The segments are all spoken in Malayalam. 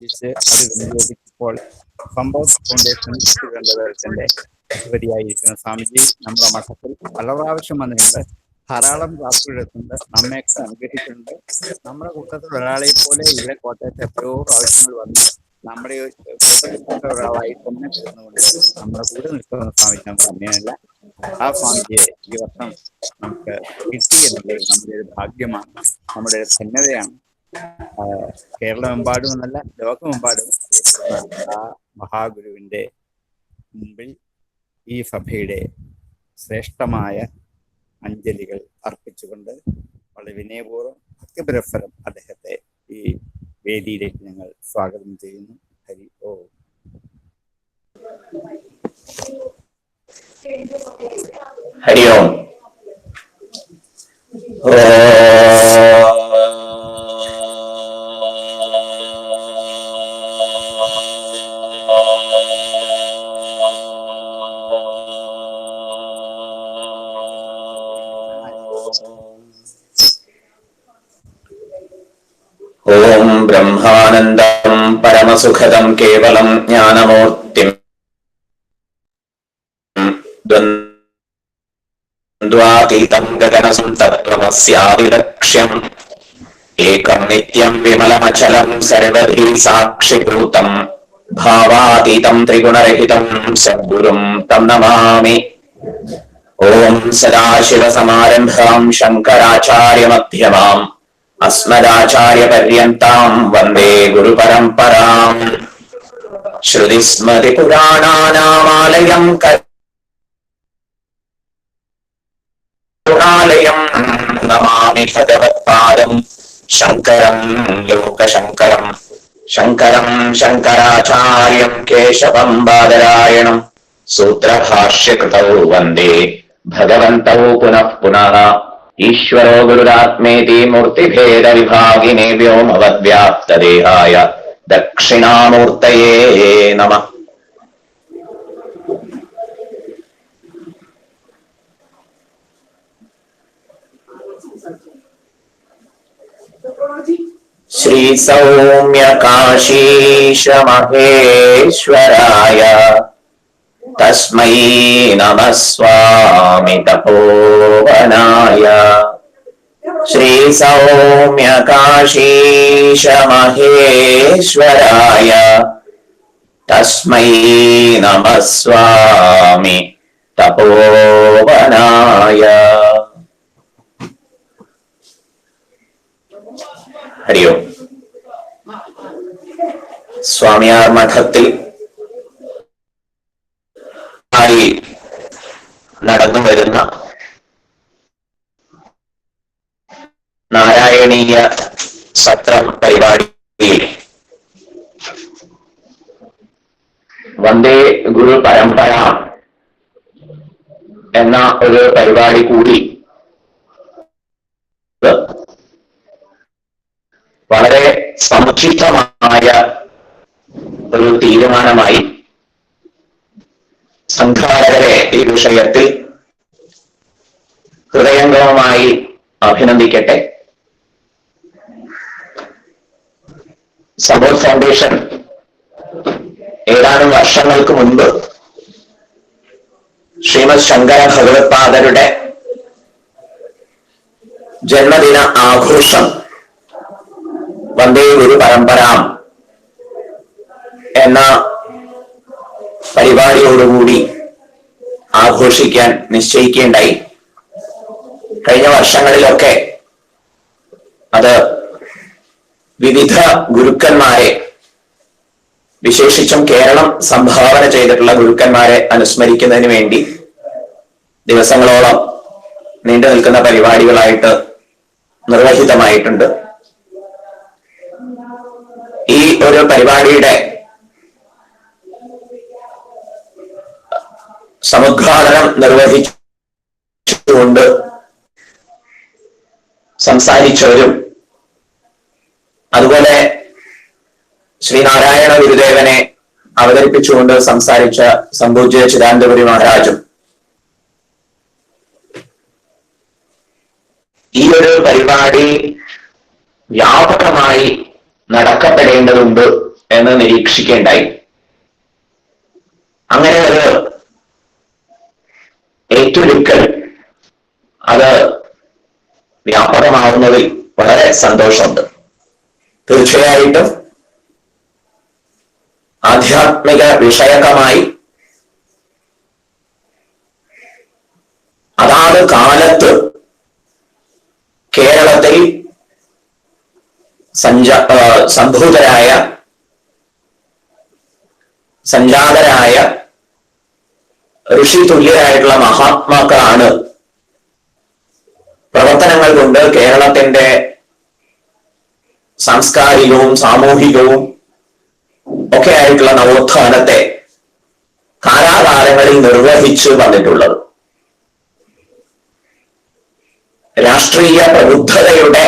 അത് വിനിയോഗിച്ചപ്പോൾ സമ്പത്ത് ഫൗണ്ടേഷൻ തിരുവനന്തപുരത്തിന്റെ അധിപതിയായിരിക്കുന്ന സ്വാമിജി നമ്മുടെ മഠത്തിൽ പല പ്രാവശ്യം വന്നിട്ടുണ്ട്. ധാരാളം ക്ലാസ്സുകൾ എടുത്തുണ്ട്, നമ്മയൊക്കെ അനുഗ്രഹിച്ചിട്ടുണ്ട്. നമ്മുടെ കൂട്ടത്തിൽ ഒരാളെ പോലെ ഇവിടെ കോട്ടയത്ത് എത്രയോ പ്രാവശ്യങ്ങൾ വന്ന് നമ്മുടെ കൂട്ടത്തിൽപ്പെട്ട ഒരാളായി തന്നെ തീർന്നുകൊണ്ട് നമ്മുടെ കൂടെ നിൽക്കുന്ന സ്വാമിജി നമുക്ക് അന്യമല്ല. ആ സ്വാമിജിയെ ഈ വർഷം നമുക്ക് കിട്ടി എന്നുള്ളത് നമ്മുടെ ഒരു ഭാഗ്യമാണ്, നമ്മുടെ ഒരു ധന്യതയാണ്. കേരളമെമ്പാടും എന്നല്ല, ലോകമെമ്പാടും അറിയപ്പെടുന്ന ആ മഹാഗുരുവിൻ്റെ മുമ്പിൽ ഈ സഭയുടെ ശ്രേഷ്ഠമായ അഞ്ജലികൾ അർപ്പിച്ചുകൊണ്ട് വളരെ വിനയപൂർവ്വം ഭക്തിപരസ്പരം അദ്ദേഹത്തെ ഈ വേദിയിലേക്ക് ഞങ്ങൾ സ്വാഗതം ചെയ്യുന്നു. ഹരി ഓം. ഹരി ഓം. ഓം ബ്രഹ്മാനന്ദം പരമസുഖദം കേവലം ജ്ഞാനമൂർത്തിം ദ്വന്ദ്വാതീതം ഗഗനസം തത്വമസ്യാദിലക്ഷ്യം ഏകം നിത്യം വിമലമചലം സർവധി സാക്ഷിഭൂതം ഭാവാതീതം ത്രിഗുണരഹിതം സദ്ഗുരും തം നമാമി. ഓം സദാശിവസമാരംഭാം ശങ്കരാചാര്യമധ്യമാം അസ്മദാചാര്യപര്യന്താം വന്ദേ ഗുരുപരമ്പരാം. ശ്രുതിസ്മൃതിപുരാണാനാമാലയം കരുണാലയം നമാമി ഭഗവത്പാദം ശങ്കരം ലോകശങ്കരം. ശങ്കരം ശങ്കരാചാര്യം കേശവം ബാദരായണം സൂത്രഭാഷ്യകൃതൗ വന്ദേ ഭഗവന്തൗ പുനഃ പുനഃ. ഈശ്വരോ ഗുരുരാത്മേതി മൂർത്തിഭേദ വിഭാഗിനേ വ്യോമവദ്വ്യാപ്തദേഹായ ദക്ഷിണാമൂർത്തയേ നമഃ. ശ്രീ സൗമ്യ കാശീശ മഹേശ്വരായ തസ്മൈ നമഃ സ്വാമി തപോവനായ. ശ്രീ സൗമ്യ കാശീശ മഹേശ്വരായ തസ്മൈ നമഃ സ്വാമി തപോവനായ. ഹരി ഓം. സ്വാമിയാർ മഠത്തിൽ നടന്നു വരുന്ന നാരായണീയ സത്രം പരിപാടിയിൽ വന്ദേ ഗുരു പരമ്പര എന്ന ഒരു പരിപാടി കൂടി വളരെ സംക്ഷിപ്തമായ ഒരു തീരുമാനമായി സംഘാടകരെ ഈ വിഷയത്തിൽ ഹൃദയംഗമമായി അഭിനന്ദിക്കട്ടെ. സമ്പത്ത് ഫൗണ്ടേഷൻ ഏതാനും വർഷങ്ങൾക്ക് മുൻപ് ശ്രീമദ് ശങ്കര ഭഗവത്പാദരുടെ ജന്മദിന ആഘോഷം വന്ദേ ഗുരു പരമ്പരാം എന്ന പരിപാടിയോടുകൂടി ആഘോഷിക്കാൻ നിശ്ചയിക്കേണ്ടായി. കഴിഞ്ഞ വർഷങ്ങളിലൊക്കെ അത് വിവിധ ഗുരുക്കന്മാരെ, വിശേഷിച്ചും കേരളം സംഭാവന ചെയ്തിട്ടുള്ള ഗുരുക്കന്മാരെ അനുസ്മരിക്കുന്നതിന് വേണ്ടി ദിവസങ്ങളോളം നീണ്ടു നിൽക്കുന്ന പരിപാടികളായിട്ട് നിർവഹിതമായിട്ടുണ്ട്. ഈ ഒരു പരിപാടിയുടെ സമുദ്ഘാടനം നിർവഹിച്ചുകൊണ്ട് സംസാരിച്ചവരും അതുപോലെ ശ്രീനാരായണ ഗുരുദേവനെ അവതരിപ്പിച്ചുകൊണ്ട് സംസാരിച്ച സംപൂജ്യ ചിദാനന്ദപുരി മഹാരാജും ഈ ഒരു പരിപാടി വ്യാപകമായി നടക്കപ്പെടേണ്ടതുണ്ട് എന്ന് നിരീക്ഷിക്കേണ്ടായി. അങ്ങനെ ഒരു ഏറ്റെടുക്കൽ അത് വ്യാപകമാവുന്നതിൽ വളരെ സന്തോഷമുണ്ട്. തീർച്ചയായിട്ടും ആധ്യാത്മിക വിഷയകമായി അതാത് കാലത്ത് കേരളത്തിൽ സംജാതരായ ഋഷി തുല്യരായിട്ടുള്ള മഹാത്മാക്കളാണ് പ്രവർത്തനങ്ങൾ കൊണ്ട് കേരളത്തിന്റെ സാംസ്കാരികവും സാമൂഹികവും ഒക്കെ ആയിട്ടുള്ള നവോത്ഥാനത്തെ കാലാകാലങ്ങളിൽ നിർവഹിച്ചു വന്നിട്ടുള്ളത്. രാഷ്ട്രീയ പ്രബുദ്ധതയുടെ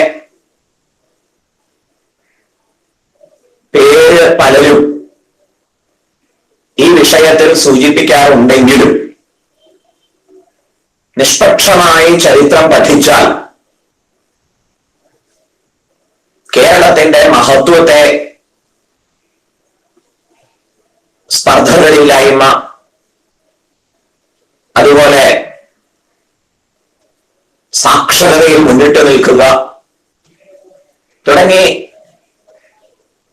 പേര് പലരും ഈ വിഷയത്തിൽ സൂചിപ്പിക്കാറുണ്ടെങ്കിലും നിഷ്പക്ഷമായി ചരിത്രം പഠിച്ചാൽ കേരളത്തിന്റെ മഹത്വത്തെ സ്പർദ്ധകളില്ലായ്മ, അതുപോലെ സാക്ഷരതയിൽ മുന്നിട്ട് നിൽക്കുക തുടങ്ങി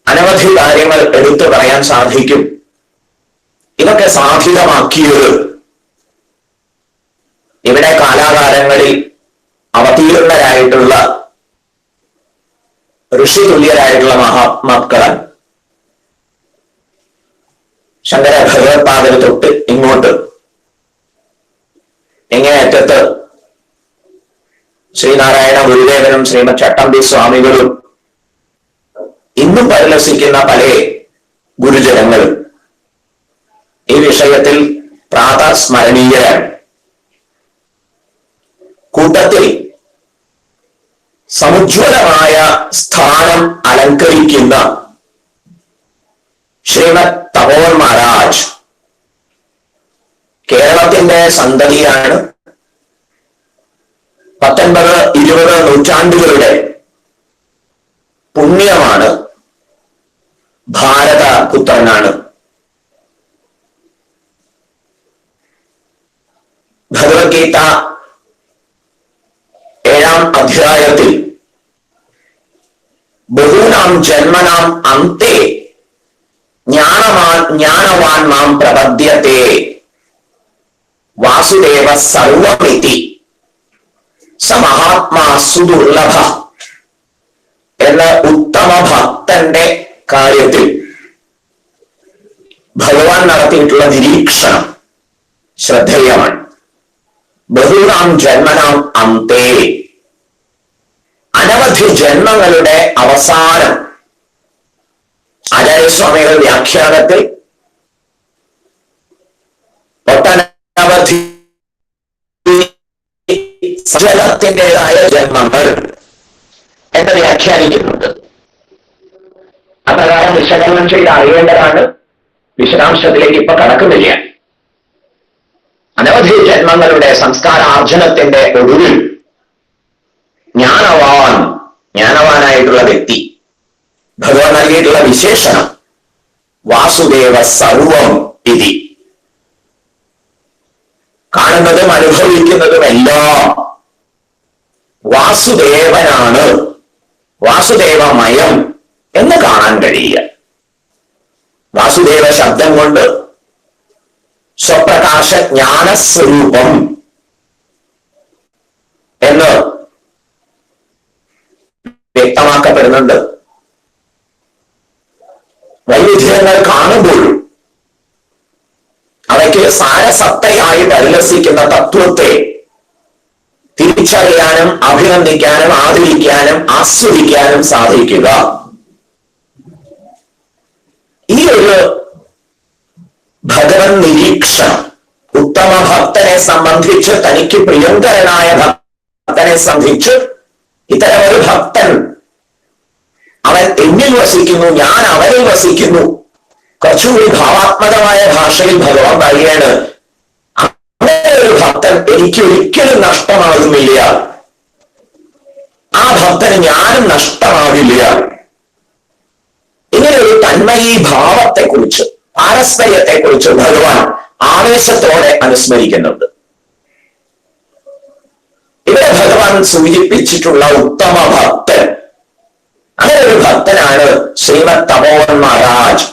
അനവധി കാര്യങ്ങൾ എടുത്തു പറയാൻ സാധിക്കും. ഇതൊക്കെ സാധിതമാക്കിയത് ഇവിടെ കാലാകാലങ്ങളിൽ അവതീർണരായിട്ടുള്ള ഋഷി തുല്യരായിട്ടുള്ള മഹാത്മാക്കളാണ്. ശങ്കര ഭഗവത്പാദർ തൊട്ട് ഇങ്ങോട്ട് എങ്ങേയറ്റത്ത് ശ്രീനാരായണ ഗുരുദേവനും ശ്രീമദ് ചട്ടമ്പി സ്വാമികളും ഇന്നും പരിലസിക്കുന്ന പല ഗുരുജനങ്ങളും ഈ വിഷയത്തിൽ പ്രാതസ്മരണീയരാണ്. കൂട്ടത്തിൽ സമുജ്വലമായ സ്ഥാനം അലങ്കരിക്കുന്ന ശ്രീമദ് തപോവൻ മഹാരാജ് കേരളത്തിന്റെ സന്തതിയാണ്. 19-20 നൂറ്റാണ്ടുകളുടെ പുണ്യമാണ്. ഭാരത പുത്രനാണ്. ഭഗവത്ഗീത 7-ാം അധ്യായത്തിൽ ബഹൂനാം ജന്മനാം അന്തേ ജ്ഞാനവാൻ മാം പ്രപദ്യത്തെ വാസുദേവ സർവമിതി സ മഹാത്മാ സുദുർലഭ എന്ന ഉത്തമ ഭക്തന്റെ കാര്യത്തിൽ ഭഗവാൻ നടത്തിയിട്ടുള്ള നിരീക്ഷണം ശ്രദ്ധേയമാണ്. ബഹൂനാം ജന്മനാം അന്തേ, അനവധി ജന്മങ്ങളുടെ അവസാനം. ആചാര്യസ്വാമികൾ വ്യാഖ്യാനത്തിൽ ഒട്ടനവധി ജലത്തിൻ്റെതായ ജന്മങ്ങൾ എന്ന് വ്യാഖ്യാനിക്കുന്നുണ്ട്. അപ്രകാരം വിശകലനം ചെയ്ത് അറിയേണ്ടതാണ്. വിശദാംശത്തിലേക്ക് ഇപ്പൊ കടക്കുന്നില്ല. അനവധി ജന്മങ്ങളുടെ സംസ്കാരാർജനത്തിന്റെ ഒടുവിൽ ജ്ഞാനവാനായിട്ടുള്ള വ്യക്തി, ഭഗവാൻ നൽകിയിട്ടുള്ള വിശേഷണം വാസുദേവ സർവം ഇതി. കാണുന്നതും അനുഭവിക്കുന്നതും എല്ലാം വാസുദേവനാണ്, വാസുദേവമയം എന്ന് കാണാൻ കഴിയുക. വാസുദേവ ശബ്ദം കൊണ്ട് സ്വപ്രകാശ ജ്ഞാനസ്വരൂപം എന്ന് വ്യക്തമാക്കപ്പെടുന്നുണ്ട്. വൈവിധ്യങ്ങൾ കാണുമ്പോൾ അവയ്ക്ക് സാരസത്തയായി പരിലസിക്കുന്ന തത്വത്തെ തിരിച്ചറിയാനും അഭിനന്ദിക്കാനും ആദരിക്കാനും ആസ്വദിക്കാനും സാധിക്കുക. ഈ ഒരു ഭഗവൻ നിരീക്ഷണം ഉത്തമ ഭക്തനെ സംബന്ധിച്ച്, തനിക്ക് പ്രിയങ്കരനായ ഭക്തനെ സംബന്ധിച്ച്, ഇത്തരം ഒരു ഭക്തൻ അവൻ എന്നിൽ വസിക്കുന്നു, ഞാൻ അവനിൽ വസിക്കുന്നു, കുറച്ചുകൂടി ഭാവാത്മകമായ ഭാഷയിൽ ഭഗവാൻ പറയുകയാണ്, അങ്ങനെ ഒരു ഭക്തൻ എനിക്ക് ഒരിക്കലും നഷ്ടമാകുന്നില്ല, ആ ഭക്തന് ഞാനും നഷ്ടമാകില്ല. ഇങ്ങനെ ഒരു തന്മയീ ഭാവത്തെക്കുറിച്ച്, പാരസ്പര്യത്തെക്കുറിച്ച് ഭഗവാൻ ആവേശത്തോടെ അനുസ്മരിക്കുന്നുണ്ട്. ഇവിടെ ഭഗവാൻ സൂചിപ്പിച്ചിട്ടുള്ള ഉത്തമ ഭക്തൻ, അങ്ങനെ ഒരു ഭക്തനാണ് ശ്രീമദ് തപോവൻ മഹാരാജ്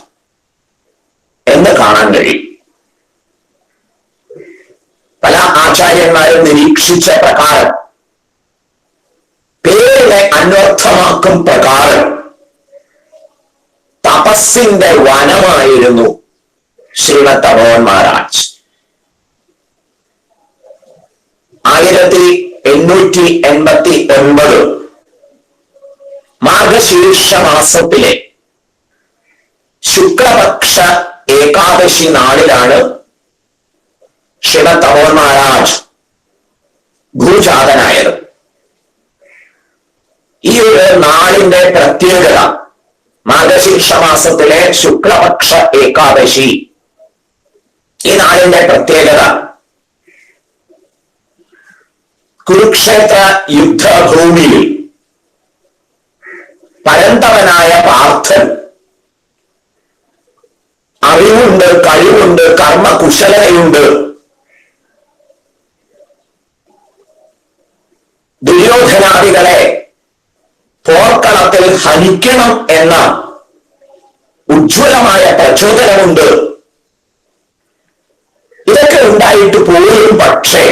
എന്ന് കാണാൻ കഴിയും. പല ആചാര്യന്മാരും നിരീക്ഷിച്ച പ്രകാരം, പേരിനെ അന്വർത്ഥമാക്കും പ്രകാരം തപസ്സിന്റെ വനമായിരുന്നു ശ്രീമദ് തപോവൻ മഹാരാജ്. 1889 മാർഗശീർഷ മാസത്തിലെ ശുക്ലപക്ഷ ഏകാദശി നാളിലാണ് ശ്രീമദ് തപോവൻ മഹാരാജ് ഭൂജാതനായത്. ഈ ഒരു നാളിന്റെ പ്രത്യേകത, മാർഗശീർഷ മാസത്തിലെ ശുക്ലപക്ഷ ഏകാദശി, ഈ നാളിന്റെ പ്രത്യേകത കുരുക്ഷേത്ര യുദ്ധഭൂമിയിൽ പരന്തവനായ പാർത്ഥൻ അറിവുണ്ട്, കഴിവുണ്ട്, കർമ്മകുശലതയുണ്ട്, ദുര്യോധനാദികളെ പോർക്കളത്തിൽ ഹനിക്കണം എന്ന ഉജ്ജ്വലമായ പ്രചോദനമുണ്ട്. ഇതൊക്കെ ഉണ്ടായിട്ട് പോലും പക്ഷേ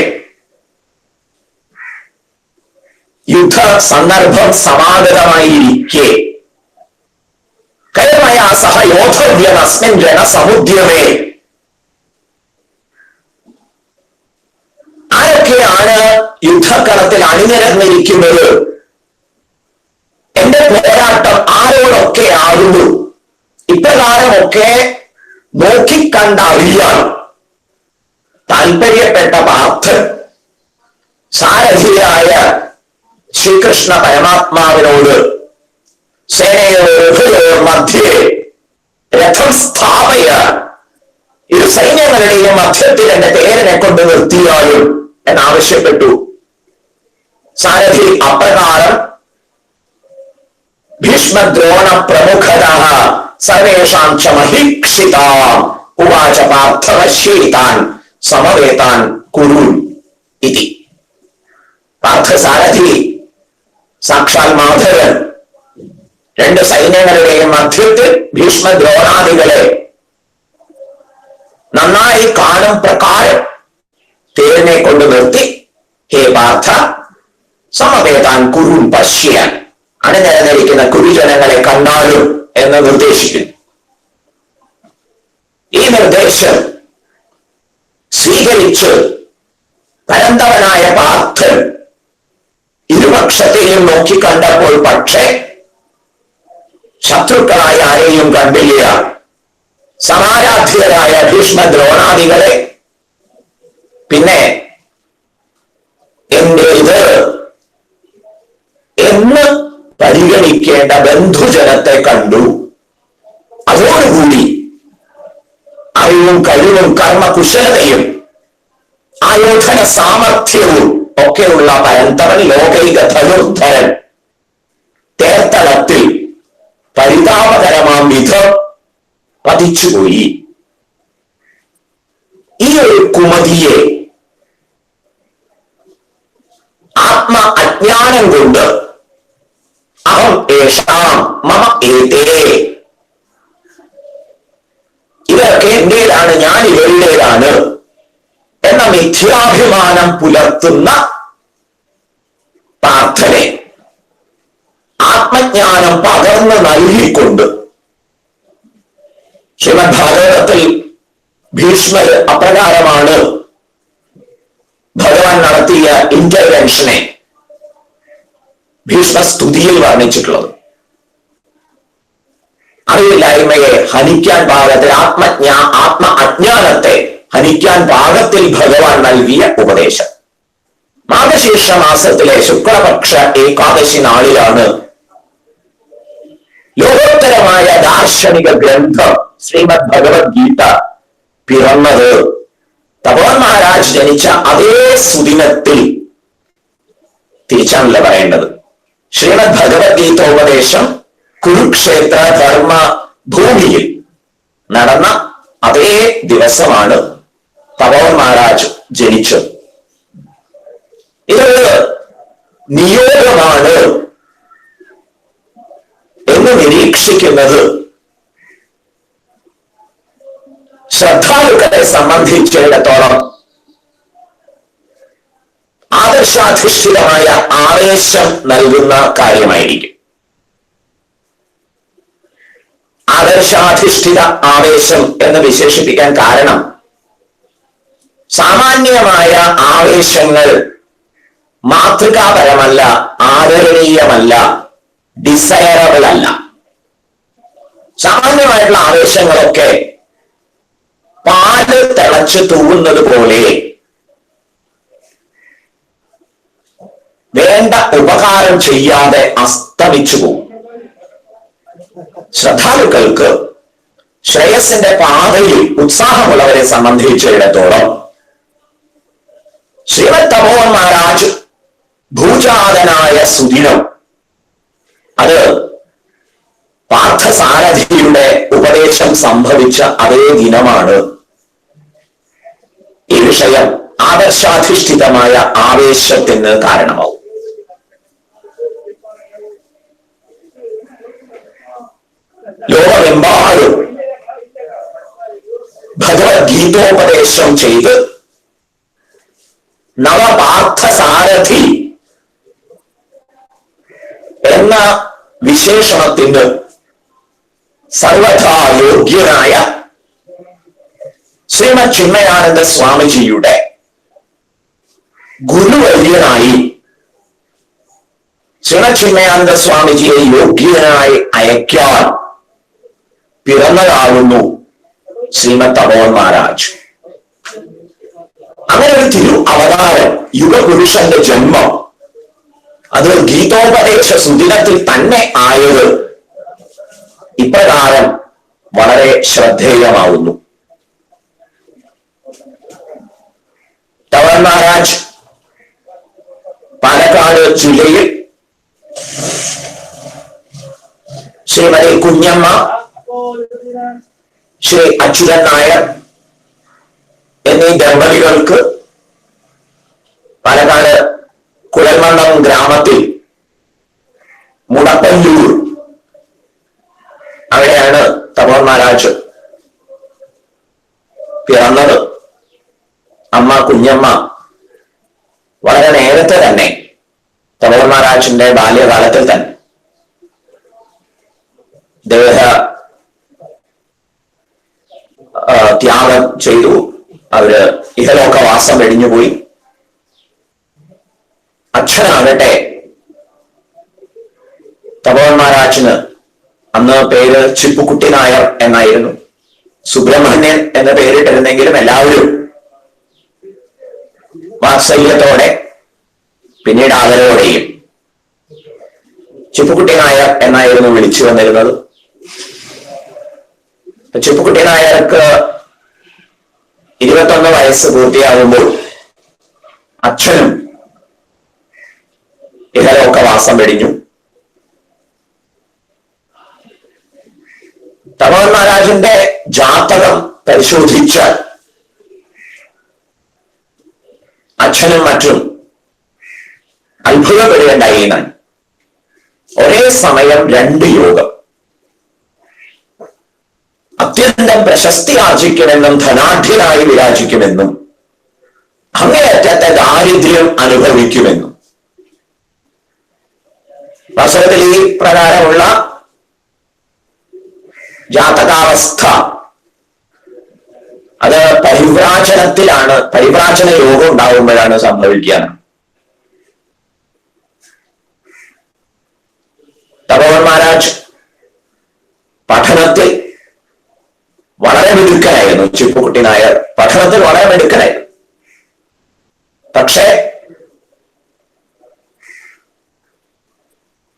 യുദ്ധ സന്ദർഭം സമാഗതമായിരിക്കെ കയമയ സഹ യോദ്ധവ്യമസ്മിൻ രണസമുദ്യമേ, ആരൊക്കെയാണ് യുദ്ധക്കളത്തിൽ അണിനിരന്നിരിക്കുന്നത്, എന്റെ പോരാട്ടം ആരോടൊക്കെ ആകുന്നു, ഇപ്രകാരമൊക്കെ നോക്കിക്കണ്ടറിയാൻ താല്പര്യപ്പെട്ട പാർത്ഥൻ സാരഥിയായ ശ്രീകൃഷ്ണ പരമാത്മാവിനോട് സേനയോർ മധ്യേ രഥം സ്ഥാപയ, ഇരു സൈന്യങ്ങളുടെയും മധ്യത്തിൽ എന്റെ പേരിനെ കൊണ്ട് നിർത്തിയാലും എന്നാവശ്യപ്പെട്ടു. സാരഥി അപ്രകാരം ഭീഷ്മദ്രോണ പ്രമുഖത സർവേഷാം ച മഹീക്ഷിതാം ഉവാച പാർത്ഥവശ്യേതാൻ സമവേതാൻ കുരു ഇതി. പാർത്ഥസാരഥി സാക്ഷാൽ മാധവൻ രണ്ട് സൈന്യങ്ങളുടെയും മധ്യത്തിൽ ഭീഷ്മദ്രോണാദികളെ നന്നായി കാണും പ്രകാരം തേരിനെ കൊണ്ട് നിർത്തി, ഹേ പാർത്ഥ സമവേതാൻ കുരു പശ്യാൻ, അണിനിരന്നിരിക്കുന്ന കുരുജനങ്ങളെ കണ്ടാലും എന്ന് നിർദ്ദേശിക്കുന്നു. ഈ നിർദ്ദേശം സ്വീകരിച്ച് പരന്തവനായ പാർത്ഥൻ ഇരുപക്ഷത്തെയും നോക്കിക്കണ്ടപ്പോൾ പക്ഷേ ശത്രുക്കളായ ആരെയും കണ്ടില്ല. സമാരാധ്യരായ ഭീഷ്മദ്രോണാദികളെ, പിന്നെ എന്റേത് എന്ന് പരിഗണിക്കേണ്ട ബന്ധുജനത്തെ കണ്ടു. അതോടുകൂടി അറിവും കഴിവും കർമ്മകുശലതയും ആയോധന സാമർഥ്യവും ഒക്കെയുള്ള പരന്തവൻ ലോകൈക ധനുർധരൻ തേർത്തളത്തിൽ പരിതാപകരമാം വിധം പതിച്ചുപോയി. ഈ ഒരു കുമതിയെ ആത്മ അജ്ഞാനം കൊണ്ട് അഹം ഏഷാം മമ ഏതേ, ഇവരൊക്കെ എന്റേതാണ്, ഞാൻ ഇവരുടേതാണ് എന്ന മിഥ്യാഭിമാനം പുലർത്തുന്ന പാർത്ഥനെ ആത്മജ്ഞാനം പകർന്നു നൽകിക്കൊണ്ട് ശ്രീമദ് ഭാഗവതത്തിൽ ഭീഷ്മര് അപ്രകാരമാണ് ഭഗവാൻ നടത്തിയ ഇന്റർവെൻഷനെ ഭീഷ്മസ്തുതിയിൽ വർണ്ണിച്ചിട്ടുള്ളത്. അറിവില്ലായ്മയെ ഹനിക്കാൻ പാകത്തിൽ, ആത്മ അജ്ഞാനത്തെ ഹനിക്കാൻ പാകത്തിൽ ഭഗവാൻ നൽകിയ ഉപദേശം. മാർഗശീർഷ മാസത്തിലെ ശുക്ലപക്ഷ ഏകാദശി നാളിലാണ് ലോകോത്തരമായ ദാർശനിക ഗ്രന്ഥം ശ്രീമദ് ഭഗവത്ഗീത പിറന്നത്. തപോവൻ മഹാരാജ് ജനിച്ച അതേ സുദിനത്തിൽ തിരിച്ചാണല്ലോ പറയേണ്ടത്. ശ്രീമദ് ഭഗവത്ഗീത ഉപദേശം കുരുക്ഷേത്ര ധർമ്മ ഭൂമിയിൽ നടന്ന അതേ ദിവസമാണ് തപോവൻ മഹാരാജ് ജനിച്ചത്. ഇതൊരു നിയോഗമാണ് എന്ന് നിരീക്ഷിക്കുന്നത് ശ്രദ്ധാലുക്കളെ സംബന്ധിച്ചിടത്തോളം ആദർശാധിഷ്ഠിതമായ ആവേശം നൽകുന്ന കാര്യമായിരിക്കും. ആദർശാധിഷ്ഠിത ആവേശം എന്ന് വിശേഷിപ്പിക്കാൻ കാരണം സാമാന്യമായ ആവേശങ്ങൾ മാതൃകാപരമല്ല, ആദരണീയമല്ല, ഡിസയറബിൾ അല്ല. സാമാന്യമായിട്ടുള്ള ആവേശങ്ങളൊക്കെ പാല് തിളച്ച് തൂവുന്നത് പോലെ വേണ്ട ഉപകാരം ചെയ്യാതെ അസ്തമിച്ചു പോകും. ശ്രദ്ധാലുക്കൾക്ക് ശ്രേയസിന്റെ പാതയിൽ ഉത്സാഹമുള്ളവരെ സംബന്ധിച്ചിടത്തോളം ശ്രീമദ് തപോവൻ മഹാരാജ് ഭൂജാതനായ സുദിനം അത് പാർത്ഥസാരഥിയുടെ ഉപദേശം സംഭവിച്ച അതേ ദിനമാണ്. ഈ വിഷയം ആദർശാധിഷ്ഠിതമായ ആവേശത്തിന് കാരണമാവും. ലോകമെമ്പാടും ഭഗവത്ഗീതോപദേശം ചെയ്ത് നവപാർത്ഥസാരഥി എന്ന വിശേഷണത്തിന് സർവഥാ യോഗ്യനായ ശ്രീമദ് ചിന്മയാനന്ദ സ്വാമിജിയുടെ ഗുരുവര്യനായി ശ്രീമദ് ചിന്മയാനന്ദ സ്വാമിജിയെ യോഗ്യനായി അയക്കാൻ പിറന്നതാകുന്നു ശ്രീമദ് തപോവൻ മഹാരാജ്. അങ്ങനെ ഒരു തിരു അവതാരം, യുഗപുരുഷന്റെ ജന്മം, അത് ഗീതോപദേശ സുദിനത്തിൽ തന്നെ ആയത് ഇപ്രകാരം വളരെ ശ്രദ്ധേയമാവുന്നു. തപോവൻ മഹാരാജ് പാലക്കാട് ജില്ലയിൽ ശ്രീമതി കുഞ്ഞമ്മ, ശ്രീ അച്യുതൻ നായർ എന്നീ ദമ്പതികൾക്ക് പാലക്കാട് കുഴൽമണ്ഡം ഗ്രാമത്തിൽ മുടപ്പല്ലൂർ, അവിടെയാണ് തപോവൻ മഹാരാജ് പിറന്നത്. അമ്മ കുഞ്ഞമ്മ വളരെ നേരത്തെ തന്നെ, തപോവൻ മഹാരാജിന്റെ ബാല്യകാലത്തിൽ തന്നെ ദേഹ ത്യാഗം ചെയ്തു. അവര് ഇഹലോകവാസം വെടിഞ്ഞുപോയി. അച്ഛനാകട്ടെ തപോവൻ മഹാരാജിന് അന്ന് പേര് ചിപ്പുക്കുട്ടി നായർ എന്നായിരുന്നു. സുബ്രഹ്മണ്യൻ എന്ന പേരിട്ടിരുന്നെങ്കിലും എല്ലാവരും വാത്സല്യത്തോടെ പിന്നീട് ആദരവോടെയും ചിപ്പുക്കുട്ടി നായർ എന്നായിരുന്നു വിളിച്ചു വന്നിരുന്നത്. ചിപ്പുക്കുട്ടി നായർക്ക് 21 വയസ്സ് പൂർത്തിയാകുമ്പോൾ അച്ഛനും ഇഹലോകവാസം വെടിഞ്ഞു. തപോവൻ മഹാരാജിന്റെ ജാതകം പരിശോധിച്ചാൽ അച്ഛനും മറ്റും അത്ഭുതപ്പെടേണ്ടായി. ഒരേ സമയം 2 യോഗം. അത്യന്തം പ്രശസ്തി ആർജിക്കുമെന്നും ധനാഢ്യനായി വിരാജിക്കുമെന്നും അങ്ങേയറ്റത്തെ ദാരിദ്ര്യം അനുഭവിക്കുമെന്നും. വാസ്തവത്തിൽ ഈ പ്രകാരമുള്ള ജാതകാവസ്ഥ അത് പരിവ്രാജനത്തിലാണ്, പരിവ്രാജന യോഗം ഉണ്ടാകുമ്പോഴാണ് സംഭവിക്കുക. തപോവൻ മഹാരാജ് പഠനത്തിൽ വളരെ മിടുക്കനായിരുന്നു. ചിപ്പുക്കുട്ടി നായർ പഠനത്തിൽ വളരെ മിടുക്കനായിരുന്നു. പക്ഷേ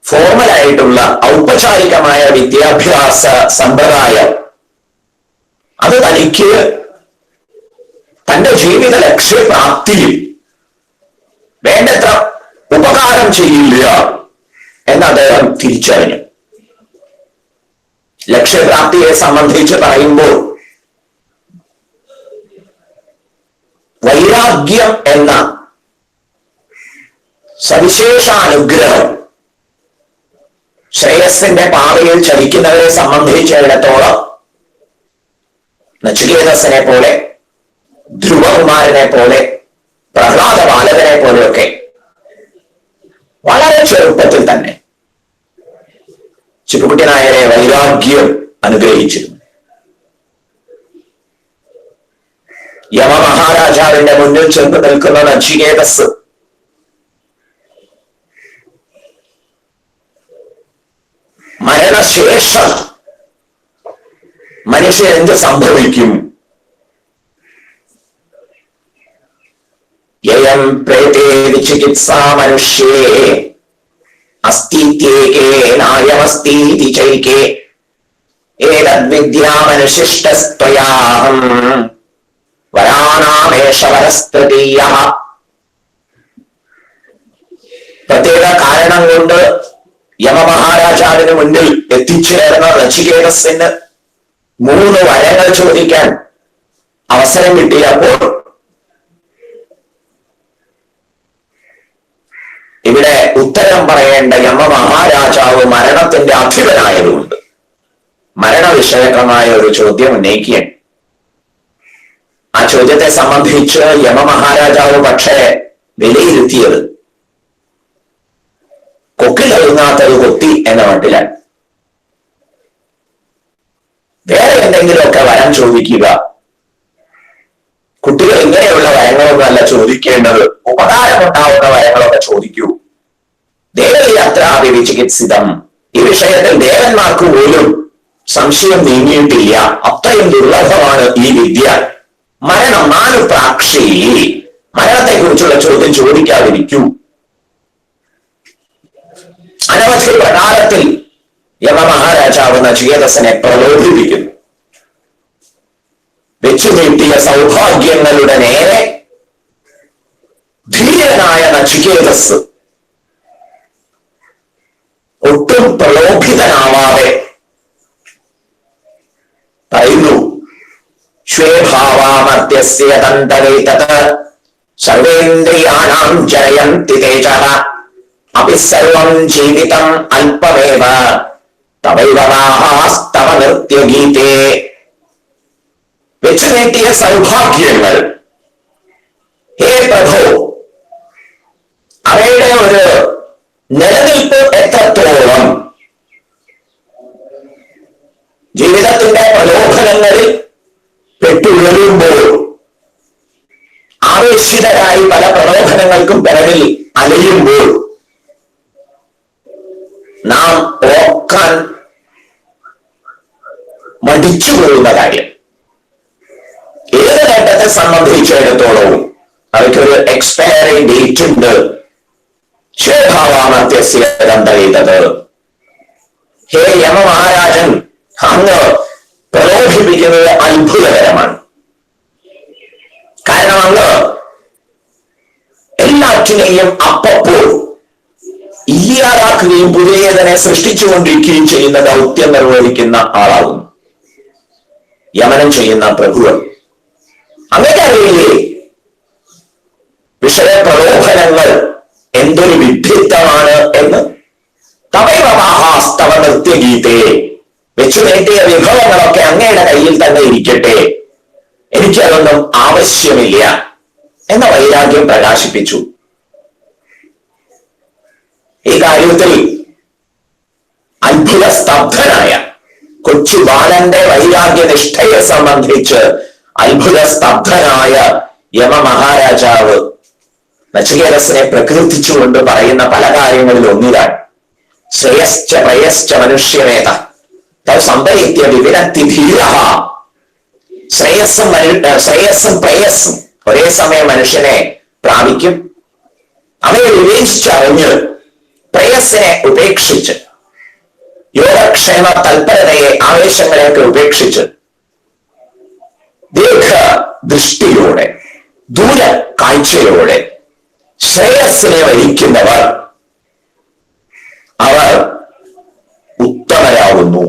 ഫോർമലായിട്ടുള്ള ഔപചാരികമായ വിദ്യാഭ്യാസ സമ്പ്രദായം അത് തനിക്ക് തന്റെ ജീവിത ലക്ഷ്യപ്രാപ്തിയിൽ വേണ്ടത്ര ഉപകാരം ചെയ്യില്ല എന്ന് അദ്ദേഹം തിരിച്ചറിഞ്ഞു. ലക്ഷ്യപ്രാപ്തിയെ സംബന്ധിച്ച് പറയുമ്പോൾ വൈരാഗ്യം എന്ന സവിശേഷ അനുഗ്രഹം ശ്രേയസിന്റെ പാതയിൽ ചലിക്കുന്നവരെ സംബന്ധിച്ചിടത്തോളം നചികേതസിനെ പോലെ, ധ്രുവകുമാരനെ പോലെ, പ്രഹ്ലാദ ബാലകനെ പോലെയൊക്കെ വളരെ ചെറുപ്പത്തിൽ തന്നെ ചിപ്പുകുട്ടി നായരെ വൈരാഗ്യം അനുഗ്രഹിച്ചിരുന്നു. യമമഹാരാജാവിന്റെ മുന്നിൽ ചെന്ന് നിൽക്കുന്ന നചികേതസ് മരണശേഷം മനുഷ്യൻ എന്ത് സംഭവിക്കും? യം പ്രേതേ ചികിത്സാ മനുഷ്യേ അസ്തിത്യേകേനായമസ്തീതി ചൈകേ ഏതദ്വിദ്യാമനുശിഷ്ടസ്ത്വയാഹം വരാണാമേഷ വരസ്തൃതീയഃ. പ്രത്യേക കാരണം കൊണ്ട് യമമഹാരാജാവിന് മുന്നിൽ എത്തിച്ചേർന്ന നചികേതസിന് 3 വരങ്ങൾ ചോദിക്കാൻ അവസരം കിട്ടിയപ്പോൾ ഇവിടെ ഉത്തരം പറയേണ്ട യമമഹാരാജാവ് മരണത്തിന്റെ അധിപനായതുകൊണ്ട് മരണവിഷയകമായ ഒരു ചോദ്യം ഉന്നയിക്കുകയാണ്. ആ ചോദ്യത്തെ സംബന്ധിച്ച് യമമഹാരാജാവ് പക്ഷേ വിലയിരുത്തിയത് കൊക്കിലൊതുങ്ങാത്തത് കൊത്തി എന്ന മട്ടിലാണ്. വേറെ എന്തെങ്കിലുമൊക്കെ വരം ചോദിക്കുക, കുട്ടികൾ ഇങ്ങനെയുള്ള വരങ്ങളൊന്നുമല്ല ചോദിക്കേണ്ടത്, ഉപകാരമുണ്ടാവുന്ന വരങ്ങളൊക്കെ ചോദിക്കൂ. ദേവയാത്രാവി ചികിത്സിതം. ഈ വിഷയത്തിൽ ദേവന്മാർക്ക് പോലും സംശയം നീങ്ങിയിട്ടില്ല, അത്രയും ദുർലഭമാണ് ഈ വിദ്യ. മരണം മാനുപ്രാക്ഷി, മരണത്തെ കുറിച്ചുള്ള ചോദ്യം ചോദിക്കാതിരിക്കൂ. അനവധി പ്രകാരത്തിൽ യമമഹാരാജാവ് നചികേതസിനെ പ്രലോഭിപ്പിക്കുന്നു. വെച്ചു നീട്ടിയ സൗഭാഗ്യങ്ങളുടെ നേരെ ധീരനായ നചികേതസ് ഒട്ടും പ്രലോഭിതനാവാതെ പറയുന്നു, ശ്വേഭാവാമർത്യസ്യ തന്തവേതത് സർവേന്ദ്രിയാണാം ജയന്തി തേജഃ അപി സർവം ജീവിതം അല്പമേവ തവൈവ നാഹാസ്തവ നൃത്യഗീതേ. വെച്ചു നീട്ടിയ സൗഭാഗ്യങ്ങൾ ഹേ പ്രഭു, അവയുടെ ഒരു നിലനിൽപ്പ് എത്രത്തോളം? ജീവിതത്തിന്റെ പ്രലോഭനങ്ങളിൽ പെട്ടുഴലുമ്പോൾ ആവേശിതരായി പല പ്രലോഭനങ്ങൾക്കും പിറകിൽ അലയുമ്പോൾ നാം ഓർക്കാൻ മടിച്ചു പോകുന്ന കാര്യം, ഏത് നേട്ടത്തെ സംബന്ധിച്ചിടത്തോളവും അവയ്ക്കൊരു എക്സ്പയറി ഡേറ്റ് ഉണ്ട്. ശ്വേഭാവാമത്യസ്യതന്തത്. ഹേ യമമഹാരാജൻ, അങ്ങ് പ്രലോഭിപ്പിക്കുന്നത് അത്ഭുതകരമാണ്. കാരണം അങ്ങ് എല്ലാറ്റിനെയും അപ്പോൾ ഇല്ലാതാക്കുകയും പുതിയതിനെ സൃഷ്ടിച്ചുകൊണ്ടിരിക്കുകയും ചെയ്യുന്ന ദൗത്യം നിർവഹിക്കുന്ന ആളാകുന്നു. യമനം ചെയ്യുന്ന പ്രഭുവൻ. അങ്ങനെ അറിയില്ലേ വിഷയപ്രലോഭനങ്ങൾ എന്തൊരു വിഡ്ഢിത്തമാണ് എന്ന്? തവൈവമാഹാസ്തവ നൃത്യഗീതേ. വെച്ചു നീട്ടിയ വിഭവങ്ങളൊക്കെ അങ്ങയുടെ കയ്യിൽ തന്നെ ഇരിക്കട്ടെ, എനിക്കതൊന്നും ആവശ്യമില്ല എന്ന വൈരാഗ്യം പ്രകാശിപ്പിച്ചു. ഈ കാര്യത്തിൽ അത്ഭുത സ്തബ്ധനായ കൊച്ചു ബാലന്റെ വൈരാഗ്യനിഷ്ഠയെ സംബന്ധിച്ച് അത്ഭുത സ്തബ്ധനായ യമമഹാരാജാവ് നചികേതസിനെ പ്രകീർത്തിച്ചുകൊണ്ട് പറയുന്ന പല കാര്യങ്ങളിൽ ഒന്നിലാണ് ശ്രേയശ്ച പ്രയശ്ച മനുഷ്യമേത തൗ സംഭരിത്യ വിവിനക്തി ധീരഃ. ശ്രേയസ്സും പ്രയസ്സും ഒരേ സമയം മനുഷ്യനെ പ്രാപിക്കും. അവയെ വിവേചിച്ചറിഞ്ഞ് പ്രയസ്സിനെ ഉപേക്ഷിച്ച്, യോഗക്ഷേമ തൽപരതയെ ആവേശങ്ങളെയൊക്കെ ഉപേക്ഷിച്ച് ദീർഘദൃഷ്ടിയോടെ ദൂര കാഴ്ചയോടെ ശ്രേയസ്സിനെ വഹിക്കുന്നവർ അവർ ഉത്തമരാകുന്നു.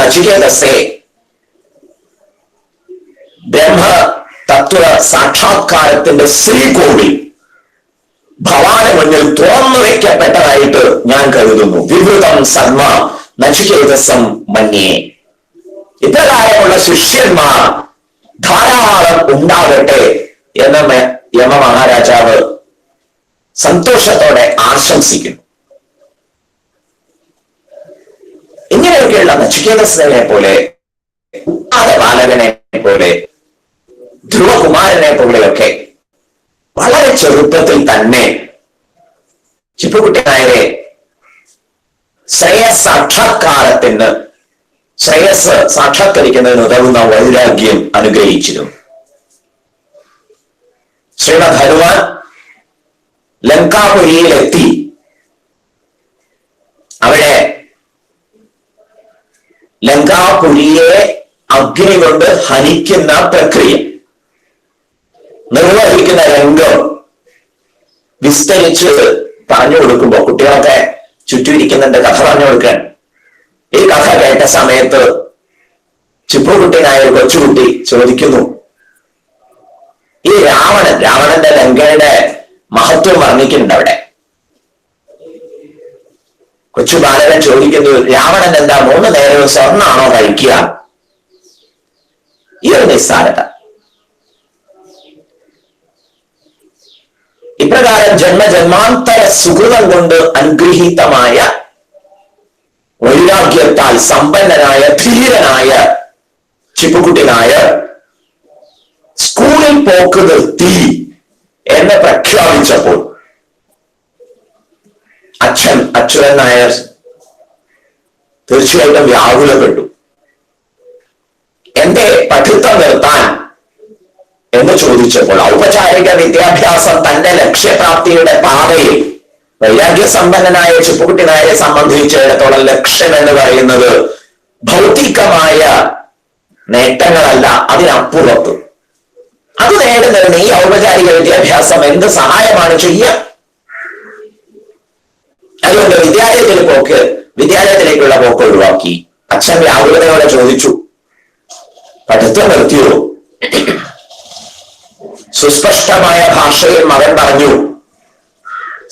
നചികേതസേ, ബ്രഹ്മ തത്വ സാക്ഷാത്കാരത്തിന്റെ ശ്രീകോവിൽ ഭവാന് മുന്നിൽ തുറന്നു വയ്ക്കപ്പെട്ടതായിട്ട് ഞാൻ കരുതുന്നു. വിവൃതം സന്മ നചികേതസം മന്യേ. ഇപ്രകാരമുള്ള ശിഷ്യന്മാർ ധാരാളം ഉണ്ടാകട്ടെ എന്ന് യമ മഹാരാജാവ് സന്തോഷത്തോടെ ആശംസിക്കുന്നു. ഇങ്ങനെയൊക്കെയുള്ള നചികേതസിനെ പോലെ, ബാലകനെ പോലെ, ധ്രുവകുമാരനെ പോലെയൊക്കെ വളരെ ചെറുപ്പത്തിൽ തന്നെ ചിപ്പുകുട്ടി നായരെ ശ്രേയസ് സാക്ഷാത്കരിക്കുന്നതിന് ഉതകുന്ന വൈരാഗ്യം അനുഗ്രഹിച്ചിരുന്നു. ശ്രീമദ് ഹനുമാൻ ലങ്കാപുരിയിലെത്തി അവിടെ ലങ്കാപുരിയെ അഗ്നി കൊണ്ട് ഹനിക്കുന്ന പ്രക്രിയ നിർവഹിക്കുന്ന രംഗം വിസ്തരിച്ച് പറഞ്ഞു കൊടുക്കുമ്പോ കുട്ടികളൊക്കെ ചുറ്റുമിരിക്കുന്നുണ്ട്, കഥ പറഞ്ഞു കൊടുക്കാൻ. ഈ കഥ കേട്ട സമയത്ത് ചിപ്പുകുട്ടി നായർ കൊച്ചുകുട്ടി ചോദിക്കുന്നു, ഈ രാവണന്റെ ലങ്കയുടെ മഹത്വം വർണ്ണിക്കുന്നുണ്ട് അവിടെ. കൊച്ചു ബാലകൻ ചോദിക്കുന്നു, രാവണൻ എന്താ 3 നേരവും സ്വർണ്ണാണോ കഴിക്കുക? ഈ ഒരു നിസ്സാരത. ഇപ്രകാരം ജന്മജന്മാന്തര സുഹൃതം കൊണ്ട് അനുഗ്രഹീതമായ വൈരാഗ്യത്താൽ സമ്പന്നനായ ധീരനായ ചിപ്പുകുട്ടി നായർ സ്കൂളിൽ പോക്ക് നിർത്തി എന്ന് പ്രഖ്യാപിച്ചപ്പോൾ അച്യുതൻ നായർ തീർച്ചയായിട്ടും വ്യാകുലപ്പെട്ടു. എന്റെ പഠിത്തം നിർത്താൻ എന്ന് ചോദിച്ചപ്പോൾ ഔപചാരിക വിദ്യാഭ്യാസം തന്റെ ലക്ഷ്യപ്രാപ്തിയുടെ പാതയിൽ വൈരാഗ്യസമ്പന്നനായ ചിപ്പുകുട്ടി നായരെ സംബന്ധിച്ചിടത്തോളം ലക്ഷ്യം എന്ന് പറയുന്നത് ഭൗതികമായ നേട്ടങ്ങളല്ല, അതിനപ്പുറത്ത്. അത് നേടുന്നതിന് ഈ ഔപചാരിക വിദ്യാഭ്യാസം എന്ത് സഹായമാണ് ചെയ്യുക? അതുകൊണ്ട് വിദ്യാലയത്തിലേക്കുള്ള പോക്ക് ഒഴിവാക്കി. അച്ഛൻ വ്യാകുലതയോടെ ചോദിച്ചു, പഠിത്തം നിർത്തിയോ? സുസ്പഷ്ടമായ ഭാഷയിൽ മകൻ പറഞ്ഞു,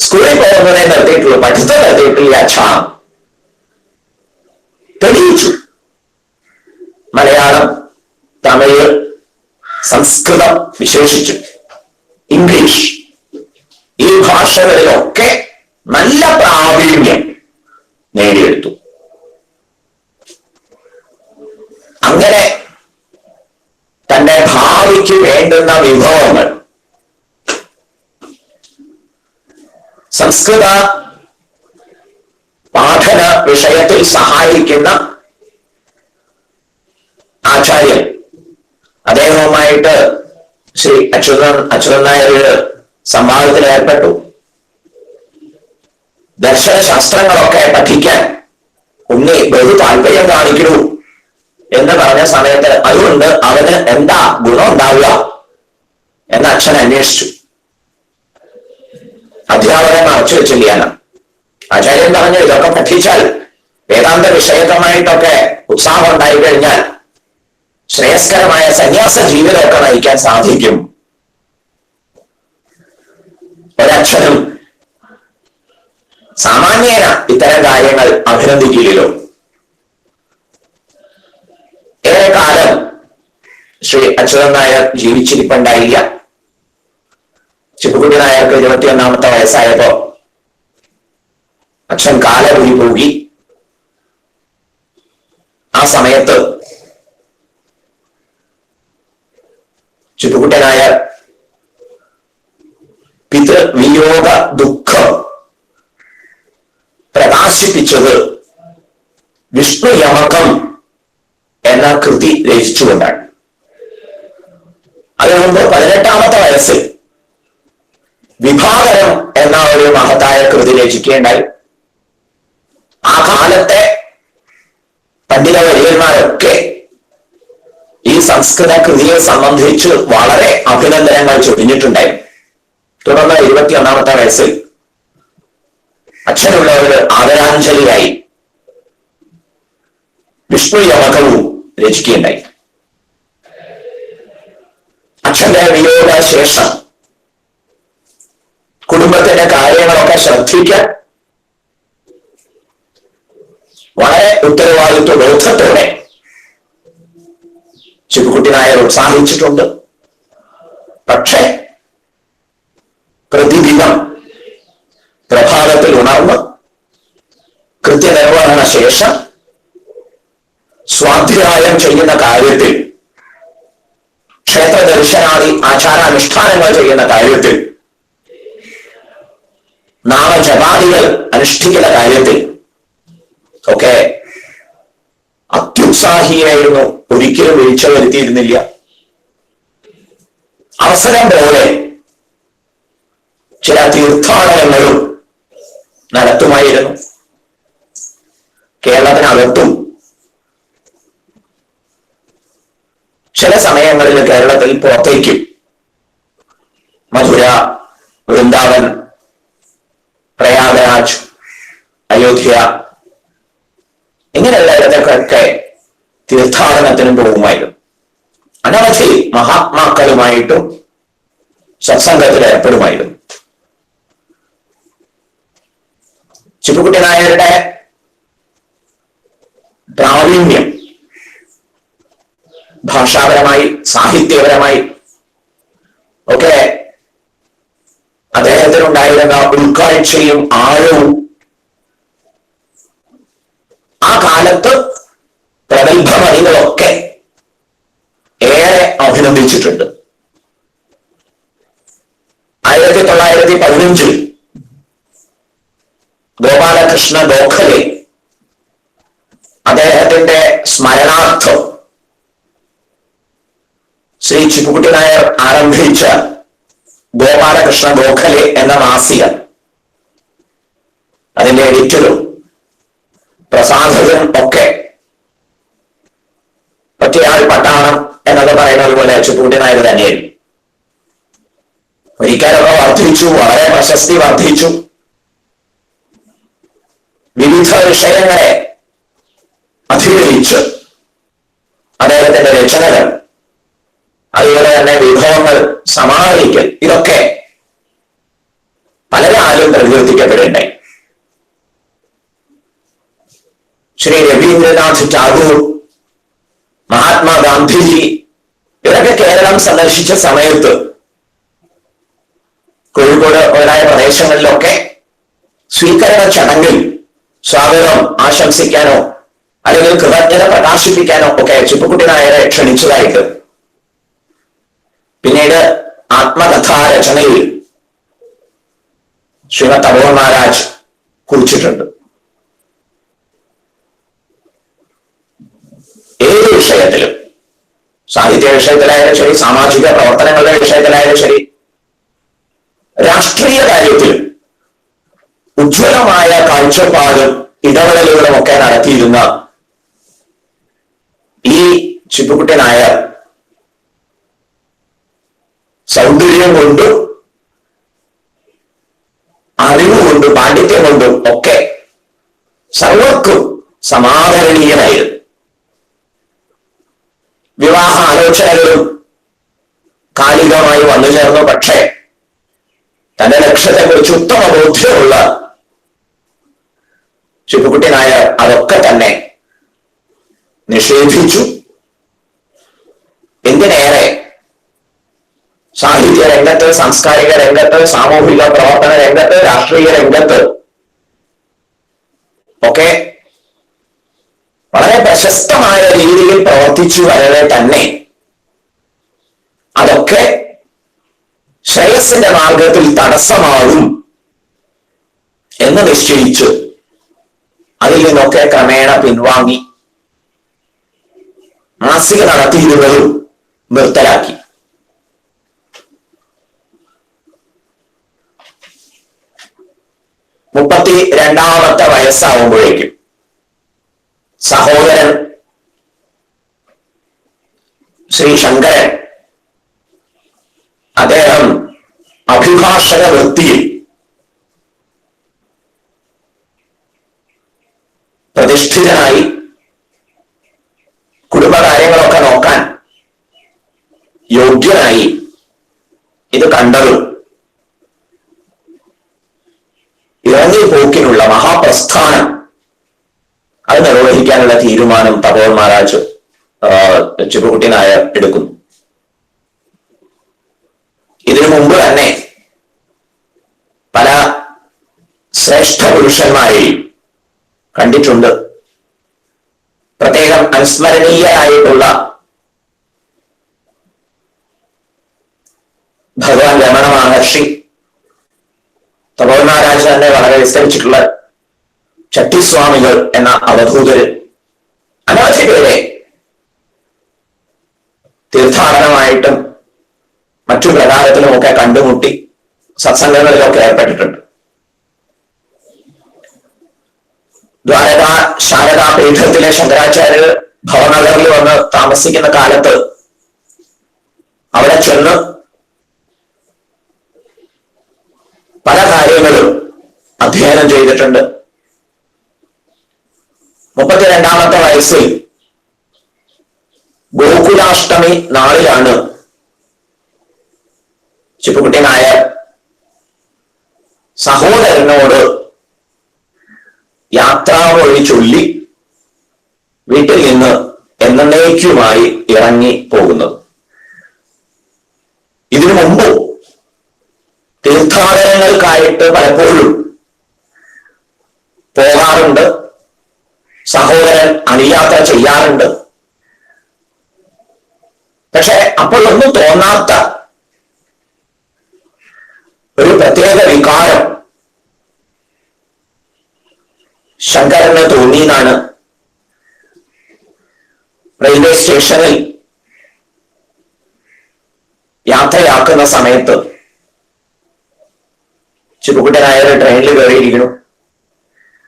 സ്കൂളിൽ പോകുന്നതേ നിർത്തിയിട്ടുള്ളൂ, പഠിത്തം നിർത്തിയിട്ടില്ല അച്ഛാ. തെളിയിച്ചു. മലയാളം, തമിഴ്, സംസ്കൃതം, വിശേഷിച്ചു ഇംഗ്ലീഷ്, ഈ ഭാഷകളിലൊക്കെ നല്ല പ്രാവീണ്യം നേടിയെടുത്തു. അങ്ങനെ തന്റെ ഭാവിക്ക് വേണ്ടുന്ന വിഭവങ്ങൾ സംസ്കൃത പഠന വിഷയത്തിൽ സഹായിക്കുന്ന ആചാര്യൻ, അദ്ദേഹവുമായിട്ട് ശ്രീ അച്യുതൻ നായർ സംവാദത്തിൽ ഏർപ്പെട്ടു. ദർശനശാസ്ത്രങ്ങളൊക്കെ പഠിക്കാൻ ഉണ്ണി ബഹു താല്പര്യം കാണിക്കണു എന്ന് പറഞ്ഞ സമയത്ത് അതുകൊണ്ട് അവന് എന്താ ഗുണം ഉണ്ടാവുക എന്ന് അച്ഛൻ അന്വേഷിച്ചു. അധ്യാപകൻ മറച്ചു വെച്ചില്ല. ആചാര്യൻ പറഞ്ഞു, ഇതൊക്കെ പഠിച്ചാൽ വേദാന്ത വിഷയകമായിട്ടൊക്കെ ഉത്സാഹം ഉണ്ടായി കഴിഞ്ഞാൽ ശ്രേയസ്കരമായ സന്യാസ ജീവിതമൊക്കെ നയിക്കാൻ സാധിക്കും. ഒരക്ഷരം സാമാന്യേന ഇത്തരം കാര്യങ്ങൾ അഭിനന്ദിക്കില്ലല്ലോ. ഏറെക്കാലം ശ്രീ അച്യുതൻ നായർ ജീവിച്ചിരിപ്പുണ്ടായില്ല. ചിപ്പുകുട്ടി നായർക്ക് 21ാമത്തെ വയസ്സായപ്പോ അച്ഛൻ കാലപുരി പോകി. ആ സമയത്ത് ചിപ്പുകുട്ടി നായർ പിതൃവിയോഗ ദുഃഖം പ്രകാശിപ്പിച്ചത് വിഷ്ണു യമകം എന്ന കൃതി രചിച്ചുകൊണ്ടാണ്. അതുകൊണ്ട് 18ാമത്തെ വയസ്സിൽ വിഭാകരം എന്ന ഒരു മഹത്തായ കൃതി രചിക്കുകയുണ്ടായി. ആ കാലത്തെ പണ്ഡിത വര്യന്മാരൊക്കെ ഈ സംസ്കൃത കൃതിയെ സംബന്ധിച്ച് വളരെ അഭിനന്ദനങ്ങൾ ചൊരിഞ്ഞിട്ടുണ്ടായി. തുടർന്ന് 21ാമത്തെ വയസ്സിൽ അച്ഛനുള്ള ഒരു ആദരാഞ്ജലിയായി വിഷ്ണു യമകവും രചിക്കുകയുണ്ടായി. അച്ഛന്റെ വിയോഗ ശേഷം കുടുംബത്തിന്റെ കാര്യങ്ങളൊക്കെ ശ്രദ്ധിക്കാൻ വളരെ ഉത്തരവാദിത്വ ബോധത്തോടെ ചിപ്പുകുട്ടി നായർ ഉത്സാഹിച്ചിട്ടുണ്ട്. പക്ഷേ പ്രതിദിനം പ്രഭാതത്തിൽ ഉണർന്ന് കൃത്യനിർവഹണ ശേഷം സ്വാധ്യായം ചെയ്യുന്ന കാര്യത്തിൽ, ക്ഷേത്ര ദർശനാദി ആചാരാനുഷ്ഠാനങ്ങൾ ചെയ്യുന്ന കാര്യത്തിൽ, നാമജപാദികൾ അനുഷ്ഠിക്കുന്ന കാര്യത്തിൽ ഒക്കെ അത്യുത്സാഹിയായിരുന്നു. ഒരിക്കലും വീഴ്ച വരുത്തിയിരുന്നില്ല. അവസരം പോലെ ചില തീർത്ഥാടനങ്ങളും നടത്തുമായിരുന്നു. കേരളത്തിനകത്തും ചില സമയങ്ങളിൽ കേരളത്തിൽ പുറത്തേക്കും, മധുര, വൃന്ദാവൻ, പ്രയാഗരാജ്, അയോധ്യ ഇങ്ങനെയുള്ള ഇടത്തൊക്കെ തീർത്ഥാടനത്തിനും പോകുമായിരുന്നു. അനവധി മഹാത്മാക്കളുമായിട്ടും സത്സംഗത്തിൽ ഏർപ്പെടുമായിരുന്നു. ചിപ്പുകുട്ടി നായരുടെ പ്രാവീണ്യം ഭാഷാപരമായി, സാഹിത്യപരമായി ഒക്കെ അദ്ദേഹത്തിനുണ്ടായിരുന്ന ഉൾക്കാഴ്ചയും ആഴവും ആ കാലത്ത് പ്രഗത്ഭമണികളൊക്കെ ഏറെ അഭിനന്ദിച്ചിട്ടുണ്ട്. 1915 ഗോപാലകൃഷ്ണ ഗോഖലെ അദ്ദേഹത്തിന്റെ സ്മരണാർത്ഥം ശ്രീ ചിപ്പുകുട്ടി നായർ ആരംഭിച്ച ഗോപാലകൃഷ്ണ ഗോഖലെ എന്ന മാസിക, അതിന്റെ എഡിറ്ററും പ്രസാധകനും ഒക്കെ പറ്റിയാൾ പട്ടാളം എന്നൊക്കെ പറയുന്നത് പോലെ ചിപ്പുകുട്ടി നായർ തന്നെയായിരുന്നു. ഒരിക്കലൊക്കെ വർദ്ധിച്ചു, വളരെ പ്രശസ്തി വർദ്ധിച്ചു. വിവിധ വിഷയങ്ങളെ അധികരിച്ച് അദ്ദേഹത്തിന്റെ രചനകൾ, അതുപോലെ തന്നെ വിഭവങ്ങൾ സമാഹരിക്കൽ, ഇതൊക്കെ പലരാലും പ്രകീർത്തിക്കപ്പെടുന്നുണ്ടായി. ശ്രീ രവീന്ദ്രനാഥ് ടാഗോർ, മഹാത്മാഗാന്ധിജി ഇവരൊക്കെ കേരളം സന്ദർശിച്ച സമയത്ത് കോഴിക്കോട് മുതലായ പ്രദേശങ്ങളിലൊക്കെ സ്വീകരണ ചടങ്ങിൽ സ്വാഗതം ആശംസിക്കാനോ അല്ലെങ്കിൽ കൃതജ്ഞത പ്രകാശിപ്പിക്കാനോ ഒക്കെ ചിപ്പുകുട്ടി നായരെ ക്ഷണിച്ചതായിട്ട് പിന്നീട് ആത്മകഥാരചനയിൽ ശ്രീമദ് തപോവൻ മഹാരാജ് കുറിച്ചിട്ടുണ്ട്. ഏത് വിഷയത്തിലും, സാഹിത്യ വിഷയത്തിലായാലും ശരി, സാമാജിക പ്രവർത്തനങ്ങളുടെ വിഷയത്തിലായാലും ശരി, രാഷ്ട്രീയ കാര്യത്തിലും ഉജ്ജ്വലമായ കാഴ്ചപ്പാടും ഇടപെടലുകളും ഒക്കെ നടത്തിയിരുന്ന ഈ ചിപ്പുകുട്ടി നായർ സൗന്ദര്യം കൊണ്ടും അറിവുകൊണ്ടും പാണ്ഡിത്യം കൊണ്ടും ഒക്കെ സർവർക്കും സമാദരണീയനായിരുന്നു. വിവാഹ ആലോചനകളും കാലികമായി വന്നു ചേർന്നു. പക്ഷേ തന്റെ ലക്ഷ്യത്തെക്കുറിച്ച് ഉത്തമ ബോധ്യമുള്ള ചിപ്പുകുട്ടി നായർ അതൊക്കെ തന്നെ നിഷേധിച്ചു. എന്തിനേറെ സാഹിത്യ രംഗത്ത്, സാംസ്കാരിക രംഗത്ത്, സാമൂഹിക പ്രവർത്തന രംഗത്ത്, രാഷ്ട്രീയ രംഗത്ത് ഒക്കെ വളരെ പ്രശസ്തമായ രീതിയിൽ പ്രവർത്തിച്ചു വരവെ തന്നെ അതൊക്കെ ശ്രേയസിന്റെ മാർഗത്തിൽ തടസ്സമാകും എന്ന് നിശ്ചയിച്ചു അതിൽ നിന്നൊക്കെ ക്രമേണ പിൻവാങ്ങി മാസിക നടത്തിയിരുന്നതും നിർത്തലാക്കി. മുപ്പത്തിരണ്ടാമത്തെ വയസ്സാവുമ്പോഴേക്കും സഹോദരൻ ശ്രീ ശങ്കരൻ അദ്ദേഹം അഭിഭാഷക വൃത്തിയിൽ പ്രതിഷ്ഠിതനായി ഇത് കണ്ടതും ഇറങ്ങിപ്പോക്കിനുള്ള മഹാപ്രസ്ഥാനം അത് നിർവഹിക്കാനുള്ള തീരുമാനം തപോവൻ മഹാരാജ് ചിപ്പുകുട്ടി നായർ എടുക്കുന്നു. ഇതിനു മുമ്പ് തന്നെ പല ശ്രേഷ്ഠ പുരുഷന്മാരെയും കണ്ടിട്ടുണ്ട്. പ്രത്യേകം അനുസ്മരണീയരായിട്ടുള്ള ഭഗവാൻ രമണ മഹർഷി, തപോവൻ മഹാരാജ് തന്നെ വളരെ വിസ്തരിച്ചിട്ടുള്ള ചട്ടിസ്വാമികൾ എന്ന അവധൂതര്, അനവധി പേരെ തീർത്ഥാടനമായിട്ടും മറ്റു പ്രകാരത്തിലുമൊക്കെ കണ്ടുമുട്ടി സത്സംഗങ്ങളിലൊക്കെ ഏർപ്പെട്ടിട്ടുണ്ട്. ദ്വാരക ശാരദാ പീഠത്തിലെ ശങ്കരാചാര്യർ ഭവനഗറിൽ വന്ന് താമസിക്കുന്ന കാലത്ത് അവിടെ ചെന്ന് പല കാര്യങ്ങളും അധ്യയനം ചെയ്തിട്ടുണ്ട്. 32ാമത്തെ വയസ്സിൽ ഗോകുലാഷ്ടമി നാളിലാണ് ചിപ്പുകുട്ടി നായർ സഹോദരനോട് യാത്രാമൊഴി ചൊല്ലി വീട്ടിൽ നിന്ന് എന്നേക്കുമായി ഇറങ്ങി പോകുന്നത്. ഇതിനു മുമ്പ് തീർത്ഥാടനങ്ങൾക്കായിട്ട് പലപ്പോഴും പോകാറുണ്ട്, സഹോദരൻ അണിയാത്ര ചെയ്യാറുണ്ട്. പക്ഷെ അപ്പോഴൊന്നും തോന്നാത്ത ഒരു പ്രത്യേക വികാരം ശങ്കരന് തോന്നിയെന്നാണ് റെയിൽവേ സ്റ്റേഷനിൽ യാത്രയാക്കുന്ന സമയത്ത് ചിപ്പുകുട്ടി നായർ ട്രെയിനിൽ കയറിയിരിക്കുന്നു.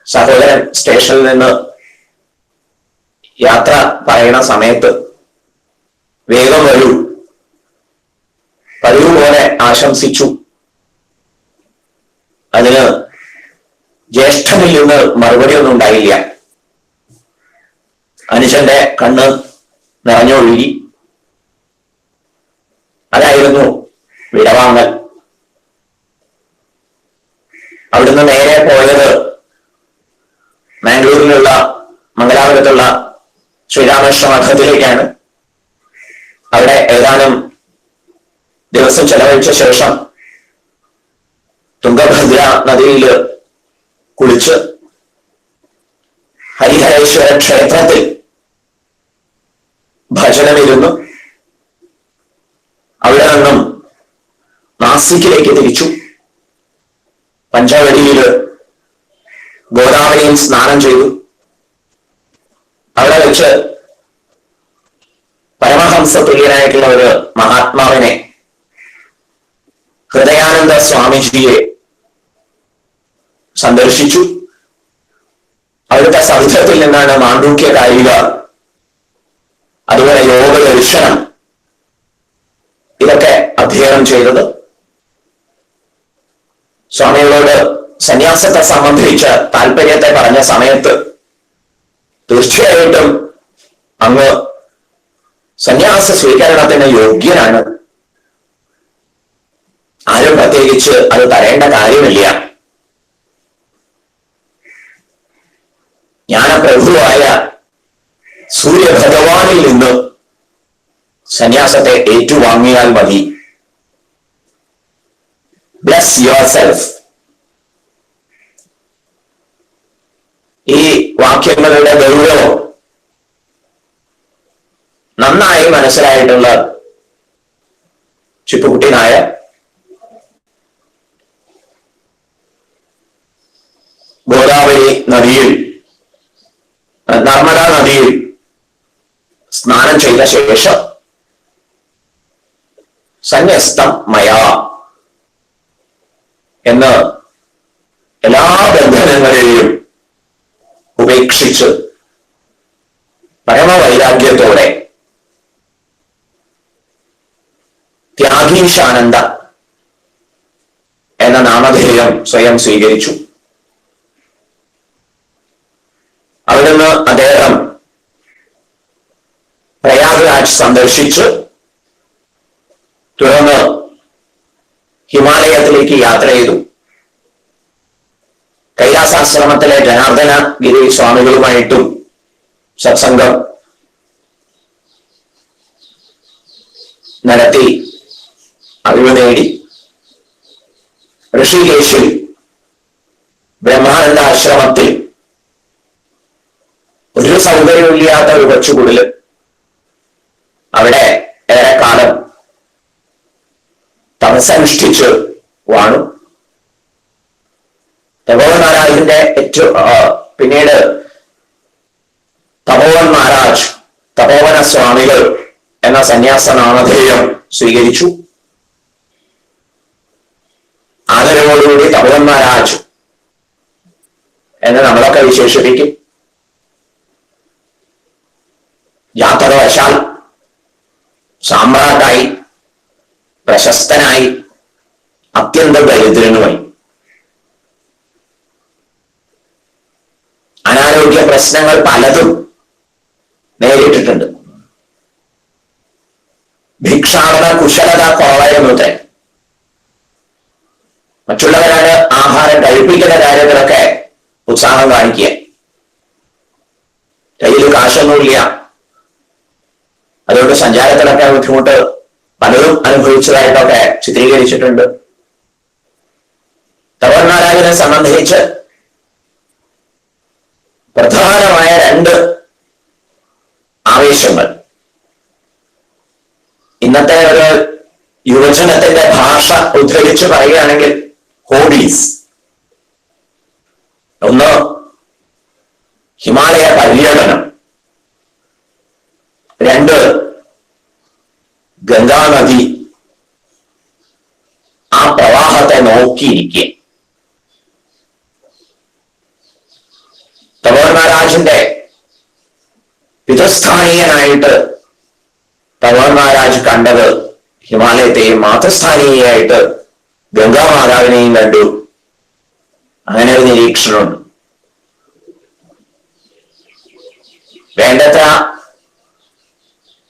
സഹോദരൻ സ്റ്റേഷനിൽ നിന്ന് യാത്ര പറയുന്ന സമയത്ത് വേഗം വരൂ, പതിവ് പോലെ ആശംസിച്ചു. അതിന് ജ്യേഷ്ഠനിൽ നിന്ന് മറുപടി ഒന്നും ഉണ്ടായില്ല. അനുജന്റെ കണ്ണ് നിറഞ്ഞൊഴുകി. അതായിരുന്നു വിടവാങ്ങൽ. അവിടുന്ന് നേരെ പോയത് മാംഗ്ലൂരിലുള്ള മംഗലാപുരത്തുള്ള ശ്രീരാമകൃഷ്ണ മഠത്തിലേക്കാണ്. അവിടെ ഏതാനും ദിവസം ചെലവഴിച്ച ശേഷം തുംഗഭദ്ര നദിയിൽ കുളിച്ച് ഹരിഹരേശ്വര ക്ഷേത്രത്തിൽ ഭജനമിരുന്നു. അവിടെ നിന്നും നാസിക്കിലേക്ക് തിരിച്ചു. പഞ്ചവടിയില് ഗോദാവരിയിൽ സ്നാനം ചെയ്തു. അവിടെ വെച്ച് പരമഹംസ തുല്യനായിട്ടുള്ള ഒരു മഹാത്മാവിനെ, ഹൃദയാനന്ദ സ്വാമിജിയെ സന്ദർശിച്ചു. അവിടുത്തെ സൗധത്തിൽ നിന്നാണ് മാണ്ഡൂക്യ കാരിക, അതുപോലെ യോഗ ദർശനം ഇതൊക്കെ അധ്യയനം ചെയ്തത്. സ്വാമികളോട് സന്യാസത്തെ സംബന്ധിച്ച താല്പര്യത്തെ പറഞ്ഞ സമയത്ത് തീർച്ചയായിട്ടും അങ്ങ് സന്യാസ സ്വീകരണത്തിന് യോഗ്യനാണ്, ആരും പ്രത്യേകിച്ച് അത് തരേണ്ട കാര്യമില്ല, ജ്ഞാനപ്രഭുവായ സൂര്യഭഗവാനിൽ നിന്ന് സന്യാസത്തെ ഏറ്റുവാങ്ങിയാൽ മതി. Bless your self. ഈ വാക്യങ്ങളുടെ ഗൗരവം നന്നായി മനസ്സിലായിട്ടുള്ള ചിപ്പുകുട്ടി നായർ ഗോദാവരി നദിയിൽ, നർമ്മദാ നദിയിൽ സ്നാനം ചെയ്ത ശേഷം സന്യസ്തം മയാ എന്ന് എല്ലാ ബന്ധനങ്ങളെയും ഉപേക്ഷിച്ച് പരമവൈരാഗ്യത്തോടെ ത്യാഗീശാനന്ദ എന്ന നാമധേയം സ്വയം സ്വീകരിച്ചു. അവിടുന്ന് അദ്ദേഹം പ്രയാഗ്രാജ് സന്ദർശിച്ച് തുടർന്ന് ഹിമാലയത്തിലേക്ക് യാത്ര ചെയ്തു. കൈലാസാശ്രമത്തിലെ ജനാർദ്ദന ഗിരി സ്വാമികളുമായിട്ടും സത്സംഗം നടത്തി അറിവ് നേടി. ഋഷികേശിൽ ബ്രഹ്മാനന്ദ ആശ്രമത്തിൽ ഒരു സൗകര്യമില്ലാത്ത ഒരു കൊച്ചുകുടില് അവിടെ ഏറെക്കാലം തപസ്സനുഷ്ഠിച്ച് വാണു. തപോവൻ മഹാരാജിന്റെ പിന്നീട് തപോവൻ മഹാരാജ് തപോവന സ്വാമികൾ എന്ന സന്യാസ നാമധേയം സ്വീകരിച്ചു. ആദരവോടുകൂടി തപോവൻ മഹാരാജ് എന്ന് നമ്മളൊക്കെ വിശേഷിപ്പിക്കും. യാത്രവശാൽ സാമ്രാട്ടായി, പ്രശസ്തനായി, അത്യന്തം ദരിദ്രനുമായി. അനാരോഗ്യ പ്രശ്നങ്ങൾ പലതും നേരിട്ടിട്ടുണ്ട്. ഭിക്ഷാടന കുശലത കുറവായിരുന്നത്രേ. മറ്റുള്ളവരാണ് ആഹാരം കഴിപ്പിക്കുന്ന കാര്യത്തിലൊക്കെ ഉത്സാഹം കാണിക്കുക. കയ്യിൽ കാശൊന്നുമില്ല, അതുകൊണ്ട് സഞ്ചാരത്തിലൊക്കെ ബുദ്ധിമുട്ട് പലരും അനുഭവിച്ചതായിട്ടൊക്കെ ചിത്രീകരിച്ചിട്ടുണ്ട്. തപോവൻ മഹാരാജനെ സംബന്ധിച്ച് പ്രധാനമായ 2 ആവേശങ്ങൾ ഇന്നത്തെ ഒരു യുവജനത്തിന്റെ ഭാഷ ഉദ്ധരിച്ച് പറയുകയാണെങ്കിൽ ഹോബീസ്. ഒന്ന് ഹിമാലയ പര്യടനം, 2 ഗംഗാനദി ആ പ്രവാഹത്തെ നോക്കിയിരിക്കുക. തപോവൻ മഹാരാജിന്റെ പിതൃസ്ഥാനീയനായിട്ട് തപോവൻ മഹാരാജ് കണ്ടത് ഹിമാലയത്തെയും മാതൃസ്ഥാനീയായിട്ട് ഗംഗാമാതാവിനെയും കണ്ടു. അങ്ങനെ ഒരു നിരീക്ഷണമുണ്ട്. വേണ്ടത്ര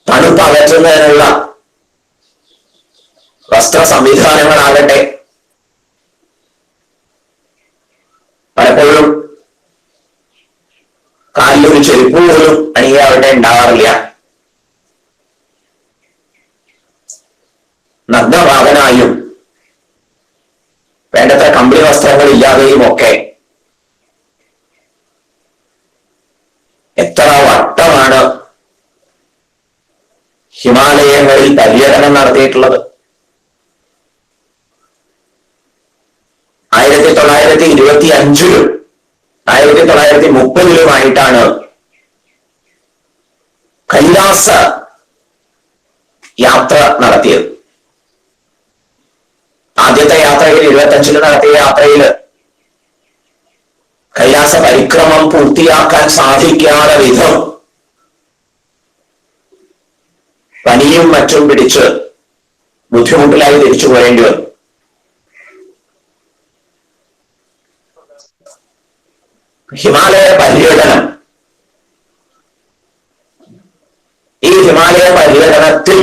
തണുപ്പ് അകറ്റുന്നതിനുള്ള വസ്ത്ര സംവിധാനങ്ങളാകട്ടെ പലപ്പോഴും കാലിലൊരു ചെരുപ്പ് പോലും അണിയാവട്ടെ ഉണ്ടാവാറില്ല. നഗ്നഭാവനായും വേണ്ടത്ര കമ്പിളി വസ്ത്രങ്ങൾ ഇല്ലാതെയും ഒക്കെ എത്ര വട്ടമാണ് ഹിമാലയങ്ങളിൽ പര്യടനം നടത്തിയിട്ടുള്ളത്. 1925-ലും 1930-ലുമായിട്ടാണ് കൈലാസ യാത്ര നടത്തിയത്. ആദ്യത്തെ യാത്രയിൽ 25-ല് നടത്തിയ യാത്രയിൽ കൈലാസ പരിക്രമം പൂർത്തിയാക്കാൻ സാധിക്കാതെ വിധം പനിയും മറ്റും പിടിച്ച് ബുദ്ധിമുട്ടിലായി തിരിച്ചു പോരേണ്ടി വന്നു. ഹിമാലയ പര്യടനം, ഈ ഹിമാലയ പര്യടനത്തിൽ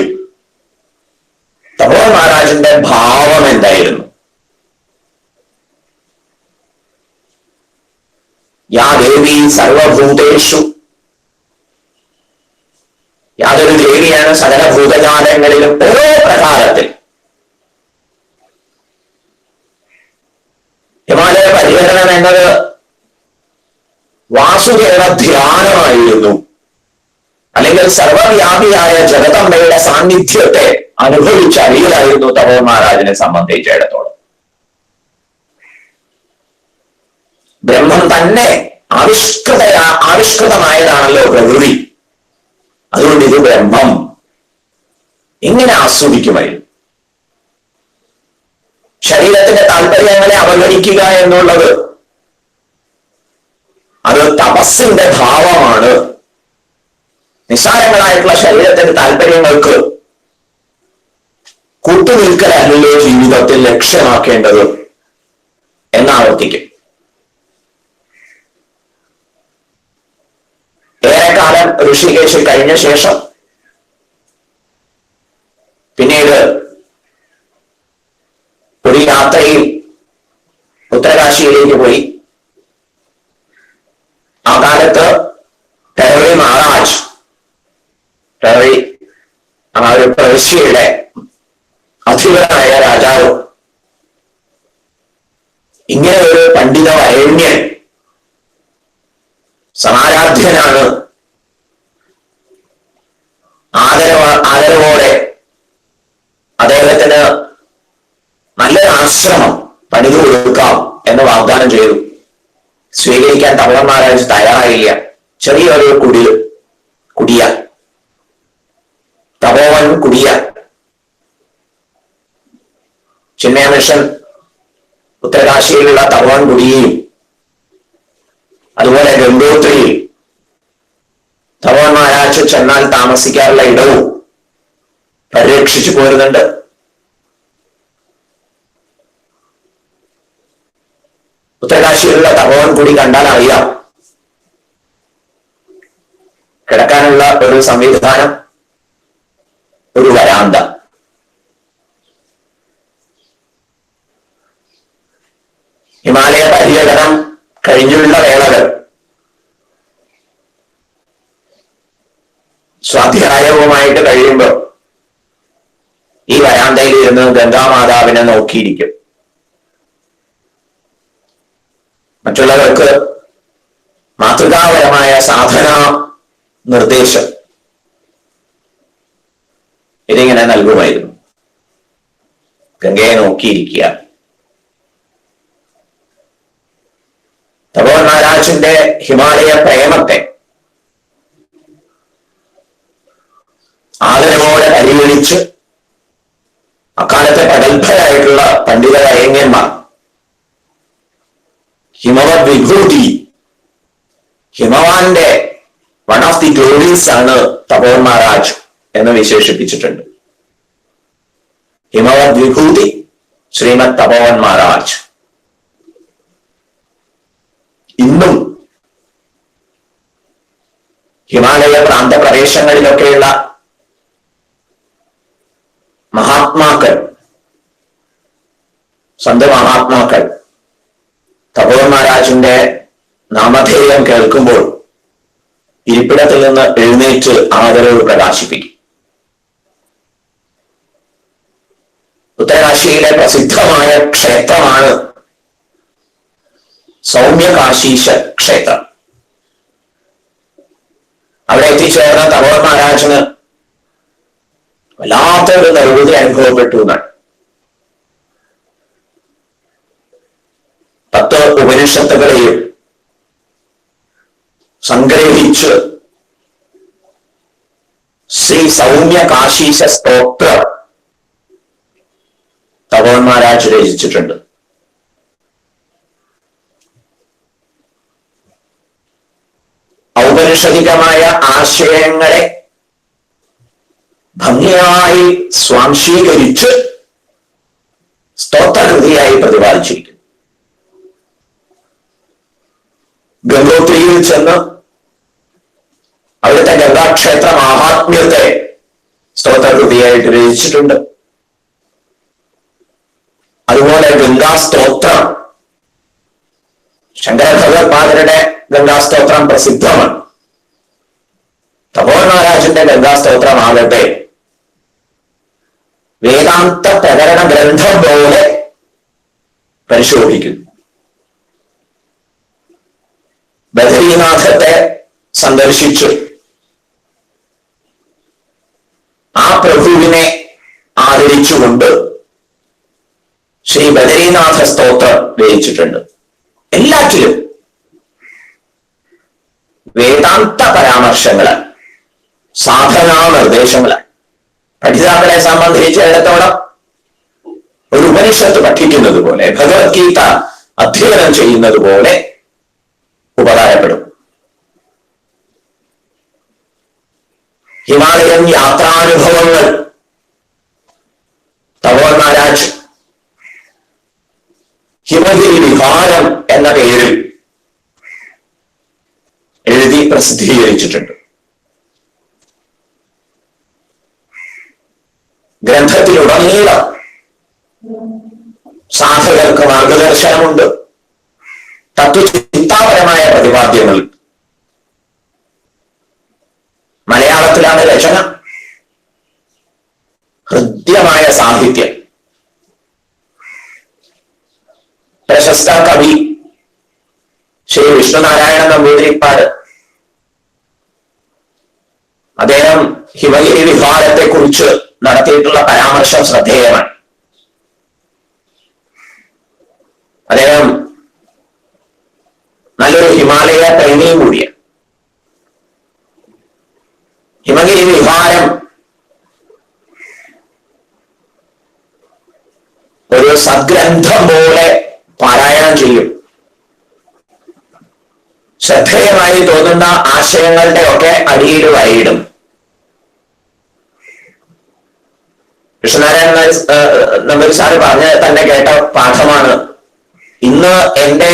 തപോവൻ മഹാരാജന്റെ ഭാവം എന്തായിരുന്നു? യാ ദേവി സർവഭൂതേഷു, യാതൊരു ദേവിയാണ് സകല ഭൂതജാലങ്ങളിലും ഓരോ പ്രകാരത്തിൽ. ഹിമാലയ പര്യടനം എന്നത് വാസുദേവ ധ്യാനമായിരുന്നു. അല്ലെങ്കിൽ സർവവ്യാപിയായ ജഗദംബയുടെ സാന്നിധ്യത്തെ അനുഭവിച്ചറിയലായിരുന്നു തപോവൻ മഹാരാജനെ സംബന്ധിച്ചിടത്തോളം. ബ്രഹ്മം തന്നെ ആവിഷ്കൃതമായതാണല്ലോ പ്രകൃതി. അതുകൊണ്ട് ഇത് ബ്രഹ്മം ഇങ്ങനെ ആസ്വദിക്കുമായിരുന്നു. ശരീരത്തിന്റെ താല്പര്യങ്ങളെ അവഗണിക്കുക എന്നുള്ളത് അത് തപസ്സിന്റെ ഭാവമാണ്. നിസ്സാരങ്ങളായിട്ടുള്ള ശരീരത്തിന്റെ താല്പര്യങ്ങൾക്ക് കൂട്ടുനിൽക്കലല്ലോ ജീവിതത്തിൽ ലക്ഷ്യമാക്കേണ്ടത് എന്നാവർത്തിക്കും. ഏറെക്കാലം ഋഷികേശിൽ കഴിഞ്ഞ ശേഷം പിന്നീട് ഒരു യാത്ര ഉത്തരകാശിയിലേക്ക് പോയി. ആ കാലത്ത് ടെഹറി മഹാരാജ്, ടെഹറി ആ ഒരു പ്രവിശ്യയുടെ അധിപനായ രാജാവ് ഇങ്ങനെ ഒരു പണ്ഡിത വരേണ്യൻ, സമാരാധ്യനാണ്, ആദരവോടെ അദ്ദേഹത്തിന് നല്ലൊരു ആശ്രമം പണിതു കൊടുക്കാം എന്ന് വാഗ്ദാനം ചെയ്തു. സ്വീകരിക്കാൻ തവളൻ മഹാരാജ് തയ്യാറായില്ല. ചെറിയൊരു കുടിയ, തപോവൻ കുടിയ. ചിന്മയ മിഷൻ ഉത്തരകാശിയിലുള്ള തപോവൻ കുടിയെയും അതുപോലെ ഗംഗോത്രിയിൽ തപോവൻ മഹാരാജ് ചെന്നാൽ താമസിക്കാറുള്ള ഇടവും പരിരക്ഷിച്ചു പോരുന്നുണ്ട്. ഉത്തരകാശിയിലുള്ള തപോവൻ കുടി കണ്ടാൽ അറിയാം, കിടക്കാനുള്ള ഒരു സംവിധാനം, ഒരു വരാന്ത. ഹിമാലയ പര്യടനം കഴിഞ്ഞുള്ള വേളകൾ സ്വാധ്യായവുമായിട്ട് കഴിയുമ്പോൾ ഈ വരാന്തയിൽ ഇരുന്ന് ഗംഗാമാതാവിനെ നോക്കിയിരിക്കും. മറ്റുള്ളവർക്ക് മാതൃകാപരമായ സാധനാ നിർദ്ദേശം ഇതിങ്ങനെ നൽകുമായിരുന്നു. ഗംഗയെ നോക്കിയിരിക്കുക. തപോവൻ മഹാരാജിന്റെ ഹിമാലയ പ്രേമത്തെ ആദരവോടെ പരിഗണിച്ച് അക്കാലത്തെ പ്രഗത്ഭരായിട്ടുള്ള പണ്ഡിത വരേണ്യന്മാർ ഹിമവത് വിഭൂതി, ഹിമവാന്റെ വൺ ഓഫ് ദി ഗ്ലോറീസ് ആണ് തപോവൻ മഹാരാജ് എന്ന് വിശേഷിപ്പിച്ചിട്ടുണ്ട്. ഹിമവത് വിഭൂതി ശ്രീമദ് തപോവൻ മഹാരാജ്. ഇന്നും ഹിമാലയ പ്രാന്തപ്രദേശങ്ങളിലൊക്കെയുള്ള മഹാത്മാക്കൾ, സന്ത മഹാത്മാക്കൾ തപോവൻ മഹാരാജിന്റെ നാമധേയം കേൾക്കുമ്പോൾ ഇരിപ്പിടത്തിൽ നിന്ന് എഴുന്നേറ്റ് ആദരവ് പ്രകാശിപ്പിക്കും. ഉത്തരകാശിയിലെ പ്രസിദ്ധമായ ക്ഷേത്രമാണ് സൗമ്യകാശീശ ക്ഷേത്രം. അവിടെ എത്തിച്ചേർന്ന തപോവൻ മഹാരാജിന് വല്ലാത്തൊരു നിർവൃതി അനുഭവപ്പെട്ടു എന്നാണ്. 10 ഉപനിഷത്തുകളെയും സംഗ്രഹിച്ച് ശ്രീ സൗമ്യകാശീശ സ്തോത്രം തപോവൻ മഹാരാജ് രചിച്ചിട്ടുണ്ട്. ഔപനിഷദികമായ ആശയങ്ങളെ ഭംഗിയായി സ്വാംശീകരിച്ച് സ്തോത്രകൃതിയായി പ്രതിപാദിച്ചിരിക്കുന്നു. ഗംഗോത്രിയിൽ ചെന്ന് അവിടുത്തെ ഗംഗാക്ഷേത്ര മാഹാത്മ്യത്തെ സ്തോത്രകൃതിയായിട്ട് രചിച്ചിട്ടുണ്ട്. അതുപോലെ ഗംഗാസ്തോത്രം, ശങ്കര ഭഗവത്പാദരുടെ ഗംഗാസ്തോത്രം പ്രസിദ്ധമാണ്. തപോവൻ മഹാരാജിന്റെ ഗംഗാസ്തോത്രമാകട്ടെ വേദാന്ത പ്രകരണ ഗ്രന്ഥം പോലെ പരിശോധിക്കുന്നു. ബദരീനാഥത്തെ സന്ദർശിച്ചു ആ പ്രഭുവിനെ ആദരിച്ചുകൊണ്ട് ശ്രീ ബദരീനാഥ സ്തോത്രം രചിച്ചിട്ടുണ്ട്. എല്ലാറ്റിലും വേദാന്ത പരാമർശങ്ങള്, സാധനാ നിർദ്ദേശങ്ങള്. പഠിതാക്കളെ സംബന്ധിച്ചിടത്തോളം ഒരു ഉപനിഷത്ത് പഠിക്കുന്നത് പോലെ, ഭഗവത്ഗീത അധ്യയനം ചെയ്യുന്നത് പോലെ ഉപകാരപ്പെടും. ഹിമാലയൻ യാത്രാനുഭവങ്ങൾ തപോവൻ മഹാരാജ് ഹിമഗിരി വിഹാരം എന്ന പേരിൽ എഴുതി പ്രസിദ്ധീകരിച്ചിട്ടുണ്ട്. ഗ്രന്ഥത്തിലുടനീളം സാധകർക്ക് മാർഗദർശനമുണ്ട്. തത്വചിന്താപരമായ പ്രതിപാദ്യങ്ങൾ. മലയാളത്തിലാണ് രചന. ഹൃദ്യമായ സാഹിത്യം. പ്രശസ്ത കവി ശ്രീ വിഷ്ണുനാരായണ നമ്പൂതിരിപ്പാട് അദ്ദേഹം ഹിമഗിരി വിഹാരത്തെ കുറിച്ച് നടത്തിയിട്ടുള്ള പരാമർശം ശ്രദ്ധേയമാണ്. അദ്ദേഹം നല്ലൊരു ഹിമാലയ പ്രേമിയും കൂടിയാണ്. ഹിമഗിരി വിഹാരം ഒരു സദ്ഗ്രന്ഥം പോലെ പാരായണം ചെയ്യും. ശ്രദ്ധേയമായി തോന്നുന്ന ആശയങ്ങളുടെ ഒക്കെ അടിയിൽ വരയിടും. കൃഷ്ണനാരായണ നമ്പൂതിരി സാറ് പറഞ്ഞ് തന്നെ കേട്ട പാഠമാണ്. ഇന്ന് എന്റെ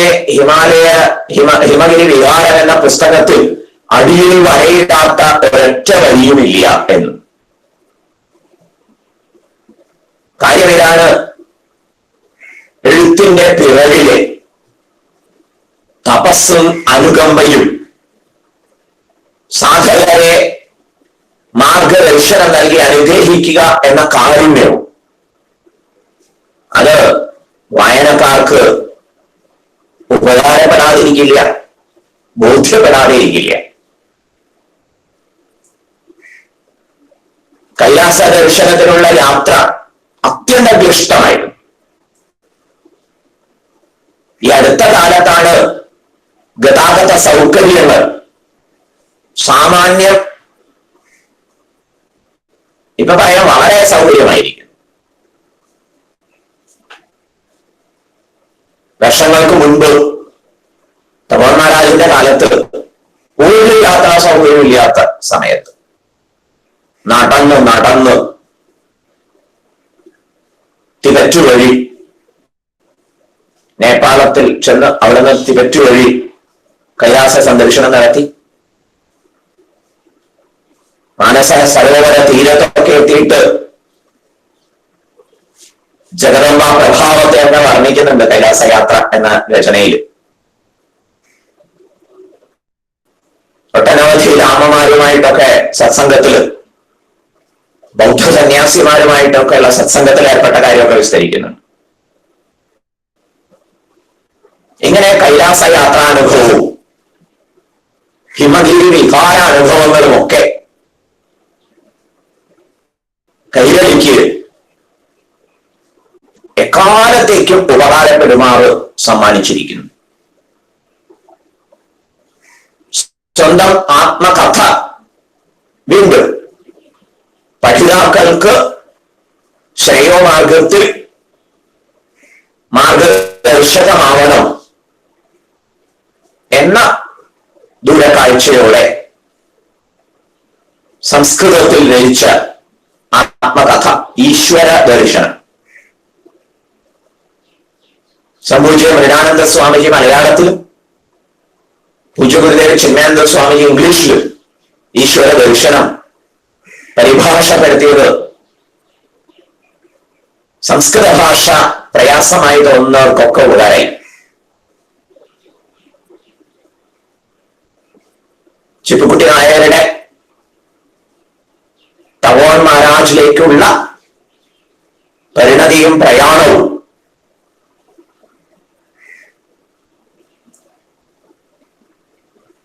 ഹിമഗിരി വിഹാരം എന്ന പുസ്തകത്തിൽ അടിയിൽ വരയിടാത്ത ഒരൊറ്റ വരിയുമില്ല എന്ന്. കാര്യം ഇതാണ്, എഴുത്തിന്റെ പിറവിലെ തപസ്സും അനുകമ്പയും സാധകരെ മാർഗദർശനം നൽകി അനുഗ്രഹിക്കുക എന്ന കാരുണ്യവും അത് വായനക്കാർക്ക് ഉപകാരപ്പെടാതിരിക്കില്ല, ബോധ്യപ്പെടാതെ ഇരിക്കില്ല. കൈലാസ ദർശനത്തിനുള്ള യാത്ര അത്യന്തം ക്ലിഷ്ടമായിരുന്നു. ഈ അടുത്ത കാലത്താണ് ഗതാഗത സൗകര്യങ്ങൾ സാമാന്യം ഇപ്പൊ പറയാൻ വളരെ സൗകര്യമായിരിക്കും. വർഷങ്ങൾക്ക് മുൻപ് തപോവൻ മഹാരാജിന്റെ കാലത്ത് ഒരു യാത്രാ സൗകര്യമില്ലാത്ത സമയത്ത് നടന്ന് തിബറ്റ് വഴി നേപ്പാളത്തിൽ ചെന്ന് അവിടെ നിന്ന് തിബറ്റ് വഴി കൈലാസ സന്ദർശനം നടത്തി. മാനസ സരോവര തീരത്തൊക്കെ എത്തിയിട്ട് ജഗദംബ പ്രഭാവത്തെ തന്നെ വർണ്ണിക്കുന്നുണ്ട് കൈലാസ യാത്ര എന്ന രചനയിൽ. ഒട്ടനവധി രാമമാരുമായിട്ടൊക്കെ സത്സംഗത്തില്, ബൗദ്ധ സന്യാസിമാരുമായിട്ടൊക്കെ ഉള്ള സത്സംഗത്തിൽ ഏർപ്പെട്ട കാര്യമൊക്കെ വിസ്തരിക്കുന്നുണ്ട്. ഇങ്ങനെ കൈലാസ യാത്രാനുഭവവും ഹിമഗിരി വിഹാരാനുഭവങ്ങളും ഒക്കെ കൈരളിക്ക് എക്കാലത്തേക്കും ഉപകാരപ്പെടുമാറ് സമ്മാനിച്ചിരിക്കുന്നു. സ്വന്തം ആത്മകഥ വീണ്ടും പഠിതാക്കൾക്ക് ശ്രേയോമാർഗത്തിൽ മാർഗദർശകമാവണം എന്ന ദൂരക്കാഴ്ചയോടെ സംസ്കൃതത്തിൽ രചിച്ച ആത്മകഥ ഈശ്വര ദർശനം പൂജ്യ മൃണാനന്ദ സ്വാമിജി മലയാളത്തിലും പൂജ്യ ഗുരുദേവ ചിന്മയാനന്ദ സ്വാമിജി ഇംഗ്ലീഷിലും ഈശ്വര ദർശനം പരിഭാഷപ്പെടുത്തിയത് സംസ്കൃത ഭാഷ പ്രയാസമായി തോന്നുന്നവർക്കൊക്കെ ഉപകാരമായി. ചിപ്പുക്കുട്ടി നായരുടെ തപോവൻ മഹാരാജിലേക്കുള്ള പരിണതിയും പ്രയാണവും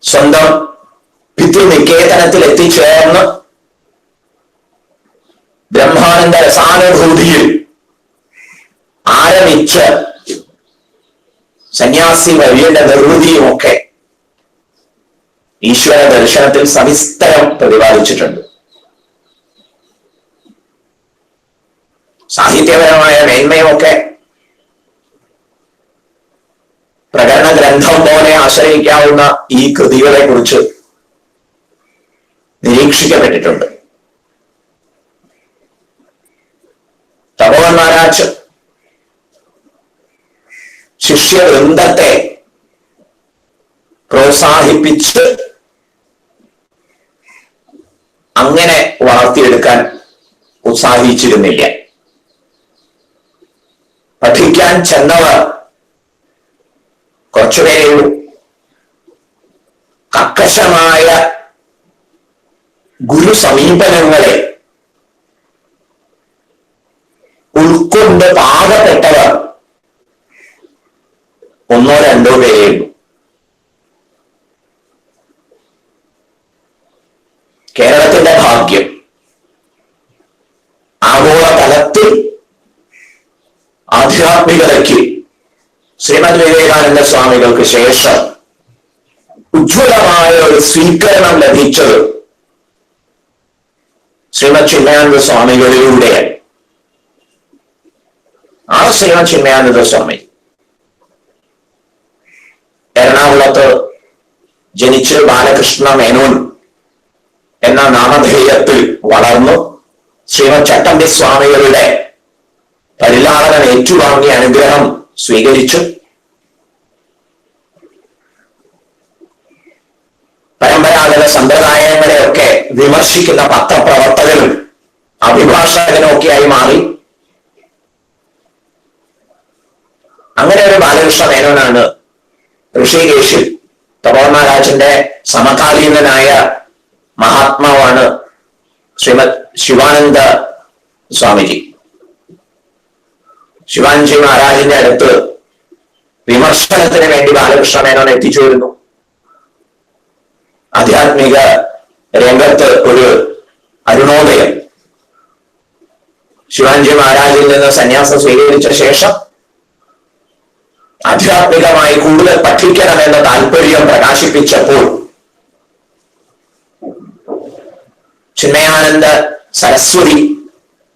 സ്വന്തം പിതൃനികേതനത്തിൽ എത്തിച്ചേർന്ന് ബ്രഹ്മാനന്ദ രസാനുഭൂതിയിൽ ആരംഭിച്ച് സന്യാസി വഴിയുടെ നിർവൃതിയുമൊക്കെ ഈശ്വര ദർശനത്തിൽ സവിസ്തരം പ്രതിപാദിച്ചിട്ടുണ്ട്. സാഹിത്യപരമായ മേന്മയുമൊക്കെ പ്രകടന ഗ്രന്ഥം പോലെ ആശ്രയിക്കാവുന്ന ഈ കൃതികളെ കുറിച്ച് നിരീക്ഷിക്കപ്പെട്ടിട്ടുണ്ട്. തപോവൻ മഹാരാജ് ശിഷ്യവൃന്ദത്തെ പ്രോത്സാഹിപ്പിച്ച് അങ്ങനെ വളർത്തിയെടുക്കാൻ ഉത്സാഹിച്ചിരുന്നില്ല. പഠിക്കാൻ ചെന്നവർ കുറച്ചുപേരെയുള്ളൂ. കർക്കശമായ ഗുരു സമീപനങ്ങളെ ഉൾക്കൊണ്ട് പാകപ്പെട്ടവർ ഒന്നോ രണ്ടോ പേരെയുള്ളൂ. കേരളത്തിന്റെ ഭാഗ്യം ആഗോള തലത്തിൽ ആധ്യാത്മികതയ്ക്ക് ശ്രീമദ് വിവേകാനന്ദ സ്വാമികൾക്ക് ശേഷം ഉജ്ജ്വലമായ ഒരു സ്വീകരണം ലഭിച്ചത് ശ്രീമദ് ചിന്മയാനന്ദ സ്വാമികളിലൂടെ. ആ ശ്രീമദ് ചിന്മയാനന്ദ സ്വാമി എറണാകുളത്ത് ജനിച്ച് ബാലകൃഷ്ണ മേനോൻ എന്ന നാമധേയത്തിൽ വളർന്നു ശ്രീമദ് ചട്ടമ്പി സ്വാമികളുടെ പരിലാളനം ഏറ്റുവാങ്ങിയ അനുഗ്രഹം സ്വീകരിച്ചു. പരമ്പരാഗത സമ്പ്രദായങ്ങളെയൊക്കെ വിമർശിക്കുന്ന പത്രപ്രവർത്തകനും അഭിഭാഷകനും ഒക്കെയായി മാറി. അങ്ങനെ ഒരു ബാലകൃഷ്ണ മേനോനാണ് ഋഷികേശിൽ തപോവൻ മഹാരാജന്റെ സമകാലീനനായ മഹാത്മാവാണ് ശ്രീമദ് ശിവാനന്ദ സ്വാമിജി. ശിവാനന്ദജി മഹാരാജിന്റെ അടുത്ത് വിമർശനത്തിന് വേണ്ടി ബാലകൃഷ്ണ മേനോൻ എത്തിച്ചേരുന്നു. ആധ്യാത്മിക രംഗത്ത് ഒരു അരുണോദയം. ശിവാനന്ദജി മഹാരാജിൽ നിന്ന് സന്യാസം സ്വീകരിച്ച ശേഷം ആധ്യാത്മികമായി കൂടുതൽ പഠിക്കണമെന്ന താല്പര്യം പ്രകാശിപ്പിച്ചപ്പോൾ ചിന്മയാനന്ദ സരസ്വതി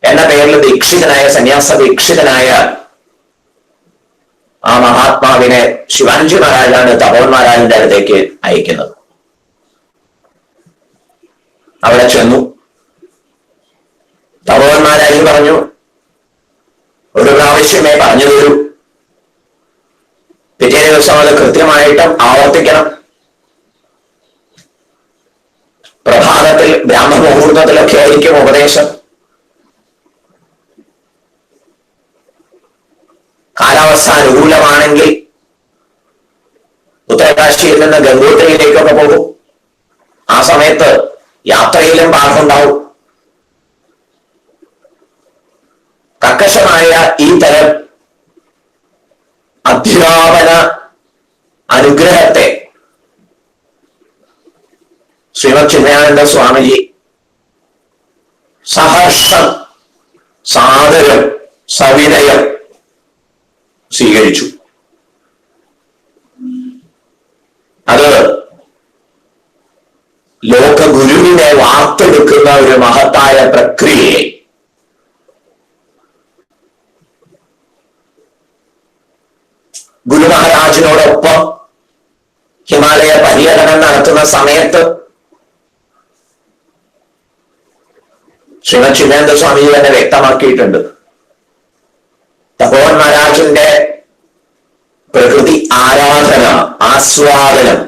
എന്ന പേരിൽ ദീക്ഷിതനായ സന്യാസ ദീക്ഷിതനായ ആ മഹാത്മാവിനെ ശിവാനന്ദജി മഹാരാജാണ് തപോവൻ മഹാരാജിന്റെ അടുത്തേക്ക് അയക്കുന്നത്. അവിടെ ചെന്നു. തപോവൻ മഹാരാജ് പറഞ്ഞു, ഒരു പ്രാവശ്യമേ പറഞ്ഞു തരൂ, പിറ്റേ ദിവസം അത് കൃത്യമായിട്ടും ആവർത്തിക്കണം. പ്രഭാതത്തിൽ ബ്രാഹ്മമുഹൂർത്തത്തിലൊക്കെ ആയിരിക്കും ഉപദേശം. കാലാവസ്ഥ അനുകൂലമാണെങ്കിൽ ഉത്തരകാശിയിൽ നിന്ന് ഗംഗോത്രിയിലേക്കൊക്കെ പോകും. ആ സമയത്ത് യാത്രയിലും പാഠമുണ്ടാവും. കർക്കശമായ ഈ തരം അധ്യാപന അനുഗ്രഹത്തെ ശ്രീമദ് ചിന്മയാനന്ദ സ്വാമിജി സഹർഷം സാദരം സവിനയം സ്വീകരിച്ചു. അത് ലോകഗുരുവിനെ വാർത്തെടുക്കുന്ന ഒരു മഹത്തായ പ്രക്രിയയെ ഗുരു മഹാരാജിനോടൊപ്പം ഹിമാലയ പര്യടനം നടത്തുന്ന സമയത്ത് ശ്രീമദ് ചിന്മയാനന്ദ സ്വാമിജി തന്നെ വ്യക്തമാക്കിയിട്ടുണ്ട്. തപോവൻ മഹാരാജിന്റെ പ്രകൃതി ആരാധന, ആസ്വാദനം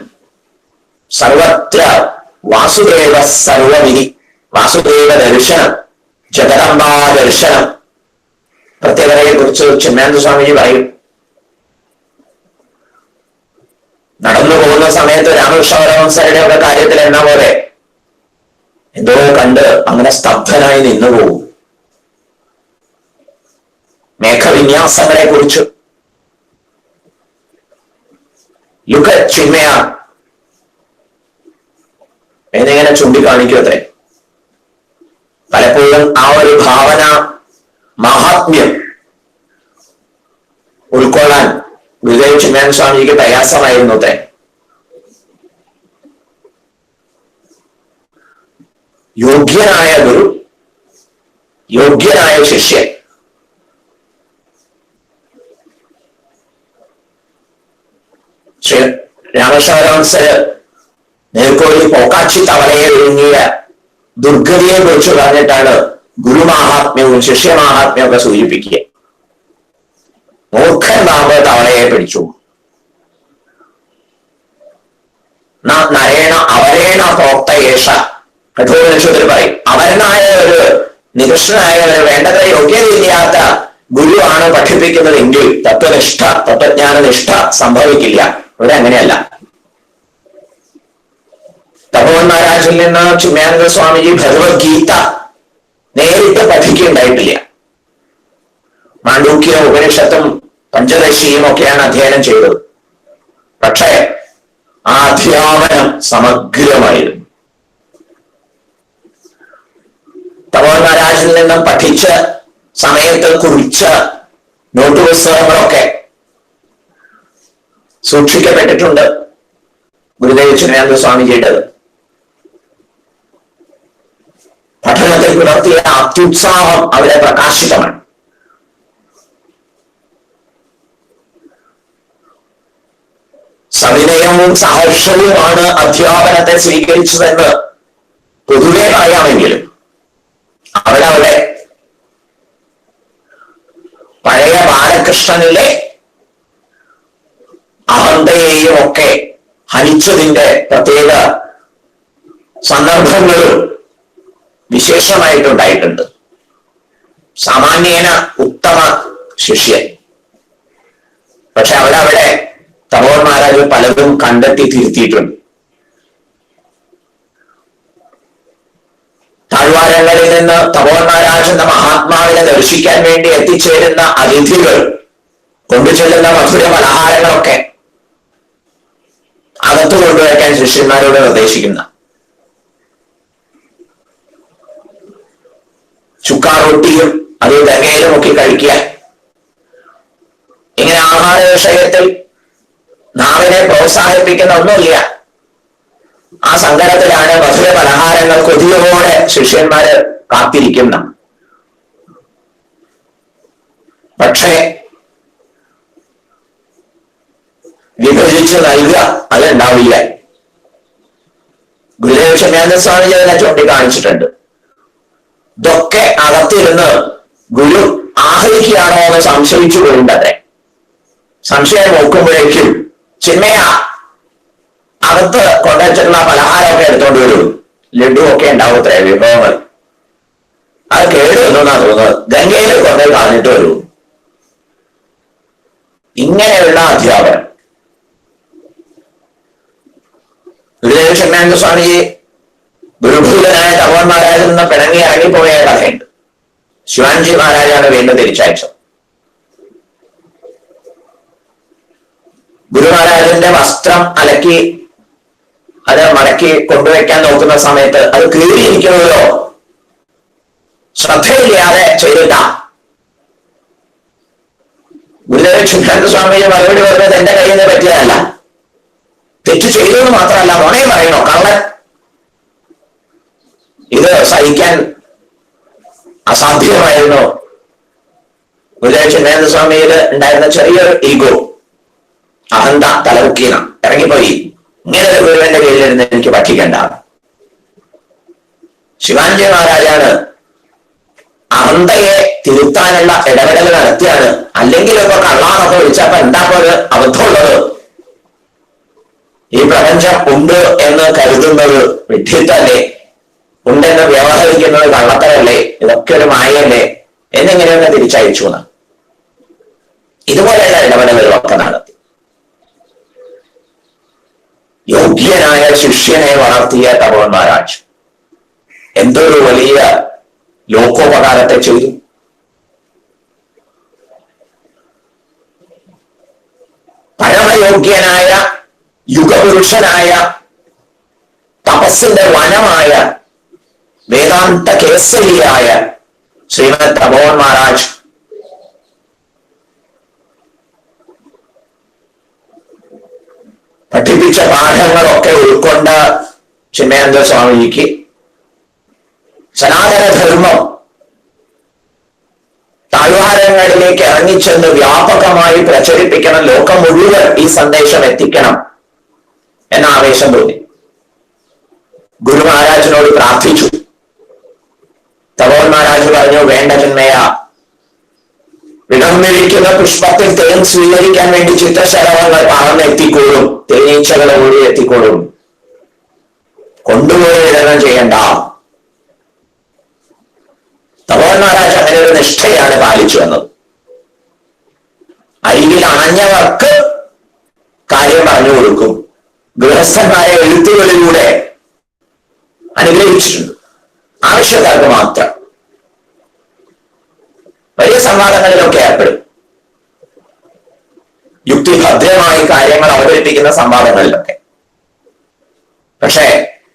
സർവത്ര വാസുദേവ സർവവിധി, വാസുദേവ ദർശനം, ജഗദംബാ ദർശനം പ്രത്യേകതയെ കുറിച്ച് ചിന്മയാനന്ദ സ്വാമിജി പറയും. നടന്നു പോകുന്ന സമയത്ത് രാമകൃഷ്ണ പരമഹംസരുടെ ഒക്കെ കാര്യത്തിൽ എന്ന പോലെ എന്തോ കണ്ട് അങ്ങനെ സ്തബ്ധനായി നിന്നുപോകും. മേഘവിന്യാസങ്ങളെ കുറിച്ച് ലുക ചിന്മയ എന്നിങ്ങനെ ചൂണ്ടിക്കാണിക്കട്ടെ. പലപ്പോഴും ആ ഒരു ഭാവന മഹാത്മ്യം ഉൾക്കൊള്ളാൻ ഗുരുദേവ് ചിന്മയാനന്ദ സ്വാമിജിക്ക് പ്രയാസമായിരുന്നു. യോഗ്യനായ ഗുരു, യോഗ്യനായ ശിഷ്യൻ. ശ്രീ രാമകൃഷ്ണ പരമഹംസര് നേർക്കോലി പോക്കാച്ചി തവളയെ ഒരുങ്ങിയ ദുർഗതിയെ കുറിച്ച് പറഞ്ഞിട്ടാണ് ഗുരുമാഹാത്മ്യവും ശിഷ്യമാഹാത്മ്യവും ഒക്കെ സൂചിപ്പിക്കുക. മൂർഖൻ പാമ്പ് തവളയെ പിടിച്ചു, നരേണ അവരേണ പ്രോക്തയേഷ കഠോപനിഷത്തിൽ പറയും. അവരനായ ഒരു നികൃഷ്ടനായ ഒരു വേണ്ടത്ര യോഗ്യതയില്ലാത്ത ഗുരുവാണ് പഠിപ്പിക്കുന്നതെങ്കിൽ തത്വജ്ഞാനനിഷ്ഠ സംഭവിക്കില്ല. ഇവിടെ അങ്ങനെയല്ല. തപോവൻ മഹാരാജിൽ നിന്ന് ചിന്മയാനന്ദ സ്വാമിജി ഭഗവത്ഗീത നേരിട്ട് പഠിക്കുകയുണ്ടായിട്ടില്ല. മാണ്ഡൂക്യ ഉപനിഷത്തും പഞ്ചദശിയും ഒക്കെയാണ് അധ്യയനം ചെയ്തത്. പക്ഷേ ആ അധ്യാപനം സമഗ്രമായിരുന്നു. തപോവൻ മഹാരാജിൽ നിന്നും പഠിച്ച സമയത്ത് കുറിച്ച നോട്ട് പുസ്തകങ്ങളൊക്കെ സൂക്ഷിക്കപ്പെട്ടിട്ടുണ്ട് ഗുരുദേവ് ചിന്മയാനന്ദ സ്വാമിജിയുടേത്. പഠനത്തിൽ പുലർത്തിയ അത്യുത്സാഹം അവിടെ പ്രകാശിതമാണ്. സവിനയവും സാഹർഷവുമാണ് അധ്യാപനത്തെ സ്വീകരിച്ചതെന്ന് പൊതുവെ പറയാമെങ്കിലും അവിടെ പഴയ ബാലകൃഷ്ണനിലെ അഹന്തയെയും ഒക്കെ ഹനിച്ചതിന്റെ പ്രത്യേക സന്ദർഭങ്ങളും വിശേഷമായിട്ടുണ്ടായിട്ടുണ്ട്. സാമാന്യേന ഉത്തമ ശിഷ്യൻ. പക്ഷെ അവിടെ തപോവൻ മഹാരാജ് പലതും കണ്ടെത്തി തിരുത്തിയിട്ടുണ്ട്. താഴ്വാരങ്ങളിൽ നിന്ന് തപോവൻ മഹാരാജ് എന്ന മഹാത്മാവിനെ ദർശിക്കാൻ വേണ്ടി എത്തിച്ചേരുന്ന അതിഥികൾ കൊണ്ടുചെല്ലുന്ന മധുര പലഹാരങ്ങളൊക്കെ അകത്തു കൊണ്ടുവയ്ക്കാൻ ശിഷ്യന്മാരോട് നിർദ്ദേശിക്കുന്ന ചുക്കാ റൊട്ടിയും അത് തേങ്ങയിലും ഒക്കെ കഴിക്കുക. ഇങ്ങനെ ആഹാര വിഷയത്തിൽ നാവിനെ പ്രോത്സാഹിപ്പിക്കുന്ന ഒന്നുമില്ല. ആ സങ്കടത്തിലാണ് മധുര പലഹാരങ്ങൾ കൊതിയോടെ ശിഷ്യന്മാര് കാത്തിരിക്കുന്ന. പക്ഷേ വിഭജിച്ച് നൽകുക അതുണ്ടാവില്ല. ഗുരുദേവ് ചിന്മയാനന്ദ സ്വാമിജി അതിനെ ചൂണ്ടിക്കാണിച്ചിട്ടുണ്ട്. ഇതൊക്കെ അകത്തിരുന്ന് ഗുരു ആഹരിക്കുകയാണോ എന്ന് സംശയിച്ചു പോയിണ്ടതെ. സംശയം നോക്കുമ്പോഴേക്കും ചിന്മയ അകത്ത് കൊണ്ടുവച്ചിട്ടുള്ള പലഹാരമൊക്കെ എടുത്തോണ്ട് വരും. ലഡു ഒക്കെ ഉണ്ടാവത്രേ വിഭവങ്ങൾ. അത് കേടുവെന്നാ തോന്നുന്നത്. ഗംഗയിൽ കൊണ്ടുപോയി കളഞ്ഞിട്ട് വരൂ. ഇങ്ങനെയുള്ള അധ്യാപനം ഗുരുദേവ് ചിന്മയാനന്ദ സ്വാമിജി ഗുരുഭൂതനായ തപോവൻ മഹാരാജിൽ നിന്ന് പിണങ്ങി ഇറങ്ങിപ്പോയ കഥയുണ്ട്. ശിവാൻജി മഹാരാജാണ് വീണ്ടും തിരിച്ചയച്ചത്. ഗുരു മഹാരാജന്റെ വസ്ത്രം അലക്കി അത് മടക്കി കൊണ്ടുവയ്ക്കാൻ നോക്കുന്ന സമയത്ത് അത് കീറിയിരിക്കണമല്ലോ, ശ്രദ്ധയില്ലാതെ ചെയ്തിട്ട. ഗുരുദേവ് ചിന്മയാനന്ദ സ്വാമിജി മറുപടി പറഞ്ഞത് എന്റെ കയ്യിൽ നിന്ന് പറ്റിയതല്ല, തെറ്റ് ചെയ്തെന്ന് മാത്രമല്ല മോനെ പറയണോ കള്ളൻ. ഇത് സഹിക്കാൻ അസാധ്യമായിരുന്നു. ഗുരുദേവ് ചിന്മയാനന്ദ സ്വാമിയിൽ ഉണ്ടായിരുന്ന ചെറിയൊരു ഈഗോ, അഹന്ത തലമുക്കീന ഇറങ്ങിപ്പോയി. ഇങ്ങനെ ഒരു ഗുരുവിന്റെ കീഴിലിരുന്ന് എനിക്ക് പഠിക്കണ്ട. ശിവാൻജി മഹാരാജാണ് അഹന്തയെ തിരുത്താനുള്ള ഇടപെടൽ നടത്തിയാണ്. അല്ലെങ്കിൽ ഇപ്പൊ കള്ളാന്നൊക്കെ വിളിച്ചപ്പോ എന്താ ഒരു അബദ്ധമുള്ളത്? ഈ പ്രപഞ്ചം ഉണ്ട് എന്ന് കരുതുന്നത് വിഡ്ഢിത്തല്ലേ, ഉണ്ടെന്ന് വ്യവഹരിക്കുന്നത് കള്ളത്തരല്ലേ, ഇതൊക്കെ ഒരു മായല്ലേ എന്നിങ്ങനെയൊന്ന് തിരിച്ചയച്ചു എന്ന്. ഇതുപോലെയുള്ള ഇടപെടലുകളൊക്കെ നടത്തി യോഗ്യനായ ശിഷ്യനെ വളർത്തിയ തപോവൻ മഹാരാജ് എന്തൊരു വലിയ ലോകോപകാരത്തെ ചെയ്തു. പരമയോഗ്യനായ യുഗപുരുഷനായ തപസ്സിന്റെ വനമായ വേദാന്ത കേസരിയായ ശ്രീമദ് തപോവൻ മഹാരാജ് പഠിപ്പിച്ച പാഠങ്ങളൊക്കെ ഉൾക്കൊണ്ട ചിന്മയാനന്ദ സ്വാമിജിക്ക് സനാതനധർമ്മം താഴ്വാരങ്ങളിലേക്ക് ഇറങ്ങിച്ചെന്ന് വ്യാപകമായി പ്രചരിപ്പിക്കണം, ലോകം മുഴുവൻ ഈ സന്ദേശം എത്തിക്കണം എന്ന ആവേശം തോന്നി. ഗുരു മഹാരാജിനോട് പ്രാർത്ഥിച്ചു. തപോവൻ മഹാരാജ് പറഞ്ഞു, വേണ്ട ചിന്മയ, വിടർന്നിരിക്കുന്ന പുഷ്പത്തിൽ തേൻ സ്വീകരിക്കാൻ വേണ്ടി ചിത്രശലഭങ്ങൾ പറന്നെത്തിക്കോളും, തേനീച്ചകൾ ഓടി എത്തിക്കോളും, കൊണ്ടുപോയി വിതരണം ചെയ്യണ്ട. തപോവൻ മഹാരാജ് അങ്ങനെ ഒരു നിഷ്ഠയാണ് പാലിച്ചു വന്നത്. മുറിയിൽ അണഞ്ഞവർക്ക് കാര്യം പറഞ്ഞു കൊടുക്കും. ഗൃഹസ്ഥന്മാരെ എഴുത്തുകളിലൂടെ അനുഗ്രഹിച്ചിട്ടുണ്ട്, ആവശ്യക്കാർക്ക് മാത്രം. വലിയ സംവാദങ്ങളിലൊക്കെ ഏർപ്പെടും, യുക്തിഭദ്രമായി കാര്യങ്ങൾ അവതരിപ്പിക്കുന്ന സംവാദങ്ങളിലൊക്കെ. പക്ഷേ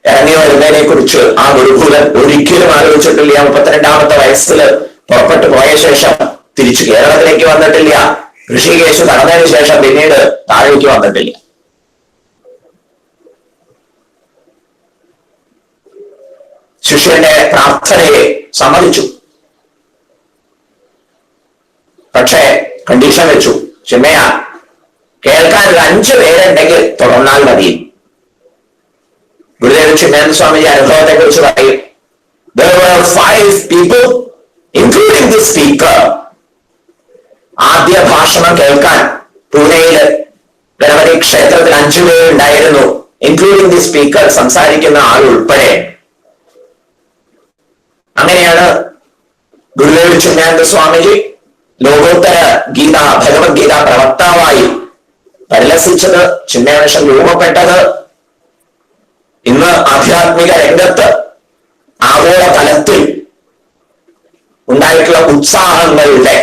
ഇറങ്ങി വരുന്നതിനെ കുറിച്ച് ആ ഗുരുഭൂതൻ ഒരിക്കലും ആലോചിച്ചിട്ടില്ല. 32ാമത്തെ വയസ്സിൽ പുറപ്പെട്ടു പോയ ശേഷം തിരിച്ചു കേരളത്തിലേക്ക് വന്നിട്ടില്ല. ഋഷികേശ് കടന്നതിന് ശേഷം പിന്നീട് താഴേക്ക് വന്നിട്ടില്ല. ശിഷ്യന്റെ പ്രാർത്ഥനയെ സമ്മതിച്ചു. പക്ഷേ കണ്ടീഷൻ വെച്ചു, ചിന്മയ കേൾക്കാൻ ഒരു 5 പേരുണ്ടെങ്കിൽ തുടർന്നാൽ മതി. ഗുരുദേവ ചിന്മയാനന്ദ സ്വാമിജി അനുഭവത്തെ കുറിച്ച് പറയും, there were 5 people including the speaker. ആദ്യ ഭാഷണം കേൾക്കാൻ പൂനെയില് ഗണപതി ക്ഷേത്രത്തിൽ 5 പേരുണ്ടായിരുന്നു, ഇൻക്ലൂഡിംഗ് ദി സ്പീക്കർ, സംസാരിക്കുന്ന ആൾ ഉൾപ്പെടെ. അങ്ങനെയാണ് ഗുരുദേവ ചിന്മയാനന്ദ സ്വാമിജി ലോകോത്തര ഗീത, ഭഗവത്ഗീത പ്രവക്താവായി പരിലസിച്ചത്, ചിന്മയാമിഷൻ രൂപപ്പെട്ടത്. ഇന്ന് ആധ്യാത്മിക രംഗത്ത് ആഗോള തലത്തിൽ ഉണ്ടായിട്ടുള്ള ഉത്സാഹങ്ങളുടെ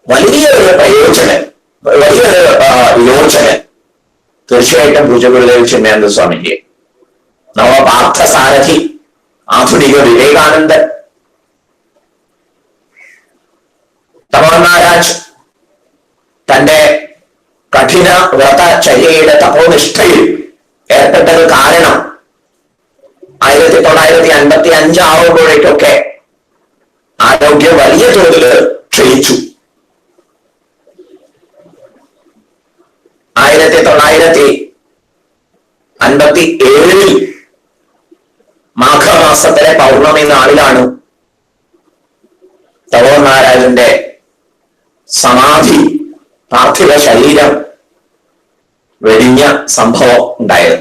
വലിയൊരു പ്രയോജനം, വലിയൊരു യോജനം തീർച്ചയായിട്ടും പൂജ്യ ഗുരുദേവ ചിന്മയാനന്ദ സ്വാമിക്ക്. നവപാർത്ഥസാരഥി, ആധുനിക വിവേകാനന്ദൻ, തപോവൻ മഹാരാജ് തന്റെ കഠിന വ്രതചര്യയുടെ തപോനിഷ്ഠയിൽ ഏർപ്പെട്ടത് കാരണം 1955 ആവുമ്പോഴേക്കൊക്കെ ആരോഗ്യം വലിയ തോതിൽ ക്ഷയിച്ചു. 1957 മാഘമാസത്തിലെ പൗർണമി നാളിലാണ് തപോവൻ മഹാരാജന്റെ സമാധി, പാർത്ഥിവ ശരീരം വെടിഞ്ഞ സംഭവം ഉണ്ടായത്.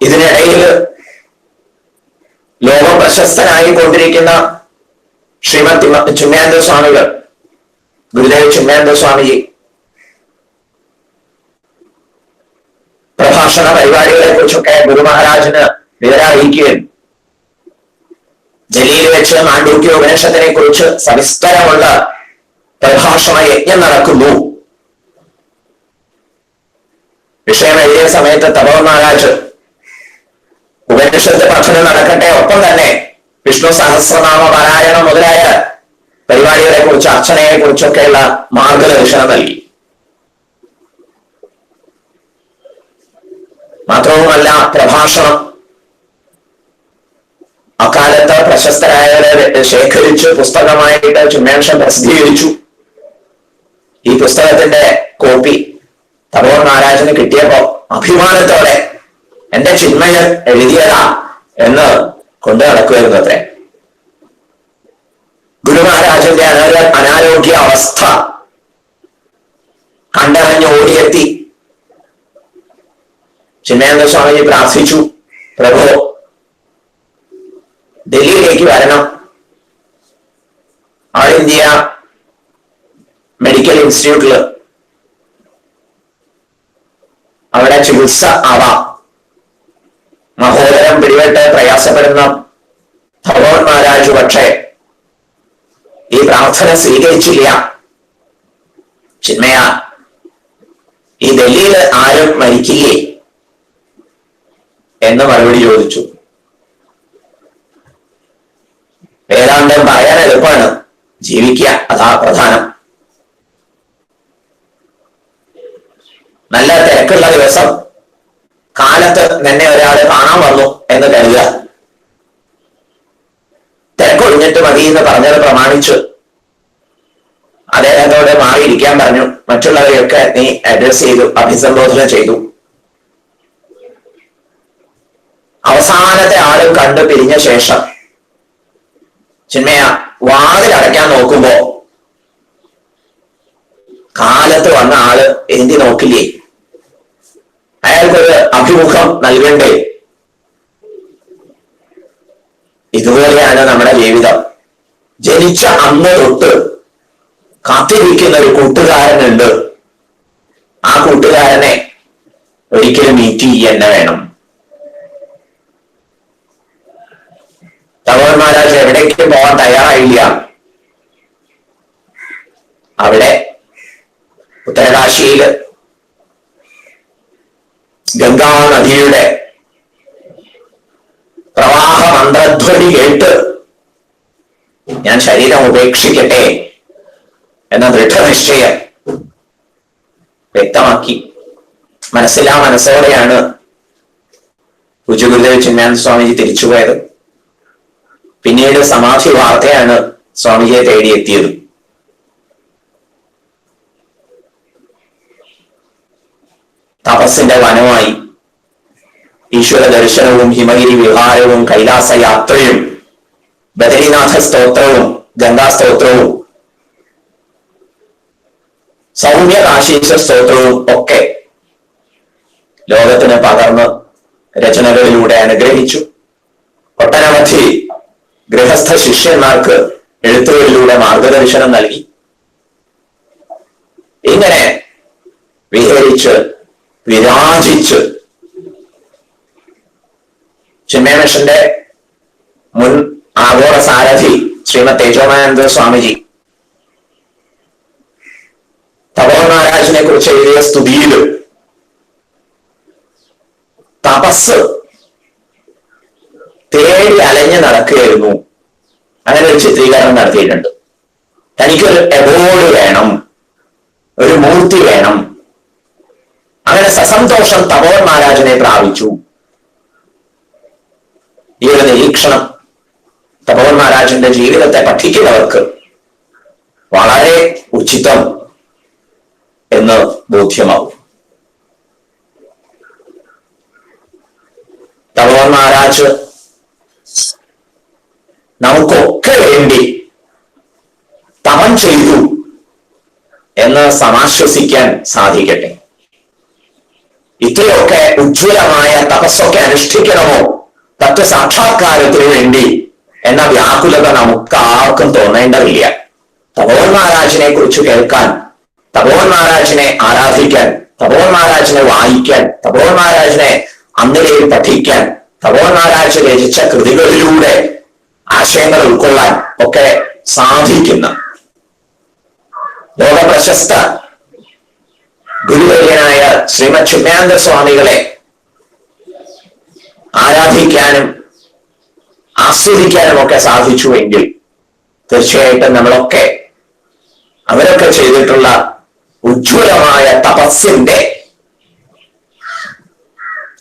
ഇതിനിടയിൽ ലോക പ്രശസ്തനായി കൊണ്ടിരിക്കുന്ന ശ്രീമദ് ചിന്മയാനന്ദ സ്വാമികൾ, ഗുരുദേവ ചിന്മയാനന്ദ സ്വാമിജി പ്രഭാഷണ പരിപാടികളെ കുറിച്ചൊക്കെ ഗുരു മഹാരാജിന് വിവരറിയിക്കുകയും ഡൽഹിയിൽ വെച്ച് മാണ്ഡൂക്യ ഉപനിഷത്തിനെ കുറിച്ച് സവിസ്തരമുള്ള പ്രഭാഷണ യജ്ഞം നടക്കുന്നു. വിഷയം എഴുതിയ സമയത്ത് തപോവൻ മഹാരാജ് ഉപനിഷത്ത് പഠനം നടക്കട്ടെ, ഒപ്പം തന്നെ വിഷ്ണു സഹസ്രനാമ പാരായണം മുതലായ പരിപാടികളെ കുറിച്ച്, അർച്ചനയെ കുറിച്ചൊക്കെയുള്ള മാർഗദർശനം നൽകി. മാത്രവുമല്ല, പ്രഭാഷണം അക്കാലത്ത് പ്രശസ്തരായവരെ ശേഖരിച്ച് പുസ്തകമായിട്ട് ചിന്മയാൻഷൻ പ്രസിദ്ധീകരിച്ചു. ഈ പുസ്തകത്തിന്റെ കോപ്പി തപോവൻ മഹാരാജന് കിട്ടിയപ്പോ അഭിമാനത്തോടെ എന്റെ ചിന്മയൻ എഴുതിയതാ എന്ന് കൊണ്ടു നടക്കുമായിരുന്നു അത്രേ. ഗുരു മഹാരാജന്റെ അനാരോഗ്യ അവസ്ഥ കണ്ടറിഞ്ഞ് ഓടിയെത്തി ചിന്മയാനന്ദ സ്വാമിജി പ്രാർത്ഥിച്ചു, പ്രഭു ഡൽഹിയിലേക്ക് വരണം, ഓൾ ഇന്ത്യ മെഡിക്കൽ ഇൻസ്റ്റിറ്റ്യൂട്ടില് അവിടെ ചികിത്സ ആവാം. മഹോദരം പിടിപെട്ട് പ്രയാസപ്പെടുന്ന തപോവൻ മഹാരാജ് പക്ഷേ ഈ പ്രാർത്ഥന സ്വീകരിച്ചില്ല. ചിന്മയ, ഈ ഡൽഹിയിൽ ആരും മരിക്കില്ലേ എന്ന് മറുപടി ചോദിച്ചു. വേദാന്തം പറയാൻ എളുപ്പമാണ്, ജീവിക്കുക അതാ പ്രധാനം. നല്ല തിരക്കുള്ള ദിവസം കാലത്ത് നിന്നെ ഒരാള് കാണാൻ വന്നു എന്ന് കരുതുക. തിരക്കൊഴിഞ്ഞിട്ട് മതി എന്ന് പറഞ്ഞത് പ്രമാണിച്ചു അദ്ദേഹത്തോട് മാറിയിരിക്കാൻ പറഞ്ഞു. മറ്റുള്ളവരെയൊക്കെ നീ അഡ്രസ് ചെയ്തു, അഭിസംബോധന ചെയ്തു. അവസാനത്തെ ആളും കണ്ടു പിരിഞ്ഞ ശേഷം ചിന്മയ വാതിലടയ്ക്കാൻ നോക്കുമ്പോ കാലത്ത് വന്ന ആള് എന്തി നോക്കില്ലേ? അയാൾക്കൊരു അഭിമുഖം നൽകണ്ടേ? ഇതുപോലെയാണ് നമ്മുടെ ജീവിതം. ജനിച്ച അന്ന് തൊട്ട് കാത്തിരിക്കുന്ന ഒരു കൂട്ടുകാരനുണ്ട്. ആ കൂട്ടുകാരനെ ഒരിക്കലും മീറ്റ് ചെയ്യുക വേണം. തപോവൻ മഹാരാജ് എവിടേക്കും പോകാൻ തയ്യാറായില്ല. അവിടെ ഉത്തരകാശിയില് ഗംഗാ നദിയുടെ പ്രവാഹ മന്ത്രധ്വനി കേട്ട് ഞാൻ ശരീരം ഉപേക്ഷിക്കട്ടെ എന്ന ദൃഢനിശ്ചയം വ്യക്തമാക്കി. മനസ്സിലാ മനസ്സോടെയാണ് പൂജ്യ ഗുരുദേവ് ചിന്മയാനന്ദ സ്വാമിജി തിരിച്ചുപോയത്. പിന്നീട് സമാധി വാർത്തയാണ് സ്വാമിജിയെ തേടിയെത്തിയത്. തപസ്സിന്റെ വനമായി ഈശ്വര ദർശനവും ഹിമഗിരി വിഹാരവും കൈലാസ യാത്രയും ബദരീനാഥ സ്തോത്രവും ഗംഗാ സ്തോത്രവും സൗമ്യകാശീശ സ്തോത്രവും ഒക്കെ ലോകത്തിന് പകർന്ന് രചനകളിലൂടെ അനുഗ്രഹിച്ചു. ഒട്ടനവധി ഗൃഹസ്ഥ ശിഷ്യന്മാർക്ക് എഴുത്തുകളിലൂടെ മാർഗദർശനം നൽകി. ഇങ്ങനെ വിഹരിച്ച് വിരാജിച്ച് ചിന്മയ മിഷന്റെ മുൻ ആഗോള സാരഥി ശ്രീമദ് തേജോമാനന്ദ സ്വാമിജി തപോവൻ മഹാരാജിനെ കുറിച്ച് എഴുതിയ സ്തുതിയിൽ തപസ് തേടി അലഞ്ഞു നടക്കുകയായിരുന്നു, അങ്ങനെ ഒരു ചിത്രീകരണം നടത്തിയിട്ടുണ്ട്. തനിക്കൊരു എബോർഡ് വേണം, ഒരു മൂർത്തി വേണം. അങ്ങനെ സസന്തോഷം തപോവൻ മഹാരാജിനെ പ്രാപിച്ചു. ഈ ഒരു നിരീക്ഷണം തപോവൻ മഹാരാജിന്റെ ജീവിതത്തെ പഠിക്കുന്നവർക്ക് വളരെ ഉചിതം എന്ന് ബോധ്യമാവും. തപോവൻ മഹാരാജ് നമുക്കൊക്കെ വേണ്ടി തപം ചെയ്തു എന്ന് സമാശ്വസിക്കാൻ സാധിക്കട്ടെ. ഇത്രയൊക്കെ ഉജ്ജ്വലമായ തപസ്സൊക്കെ അനുഷ്ഠിക്കണമോ തത്വസാക്ഷാത്കാരത്തിന് വേണ്ടി എന്ന വ്യാകുലത നമുക്ക് ആർക്കും തോന്നേണ്ടതില്ല. തപോവൻ മഹാരാജിനെ കുറിച്ച് കേൾക്കാൻ, തപോവൻ മഹാരാജിനെ ആരാധിക്കാൻ, തപോവൻ മഹാരാജിനെ വായിക്കാൻ, തപോവൻ മഹാരാജിനെ അന്നിലേക്ക് പഠിക്കാൻ, തപോവൻ മഹാരാജ് രചിച്ച കൃതികളിലൂടെ ആശയങ്ങൾ ഉൾക്കൊള്ളാൻ ഒക്കെ സാധിക്കുന്ന ലോകപ്രശസ്ത ഗുരുവര്യനായ ശ്രീമദ് ചിന്മയാനന്ദ സ്വാമികളെ ആരാധിക്കാനും ആസ്വദിക്കാനും ഒക്കെ സാധിച്ചുവെങ്കിൽ തീർച്ചയായിട്ടും നമ്മളൊക്കെ അവരൊക്കെ ചെയ്തിട്ടുള്ള ഉജ്ജ്വലമായ തപസ്സിന്റെ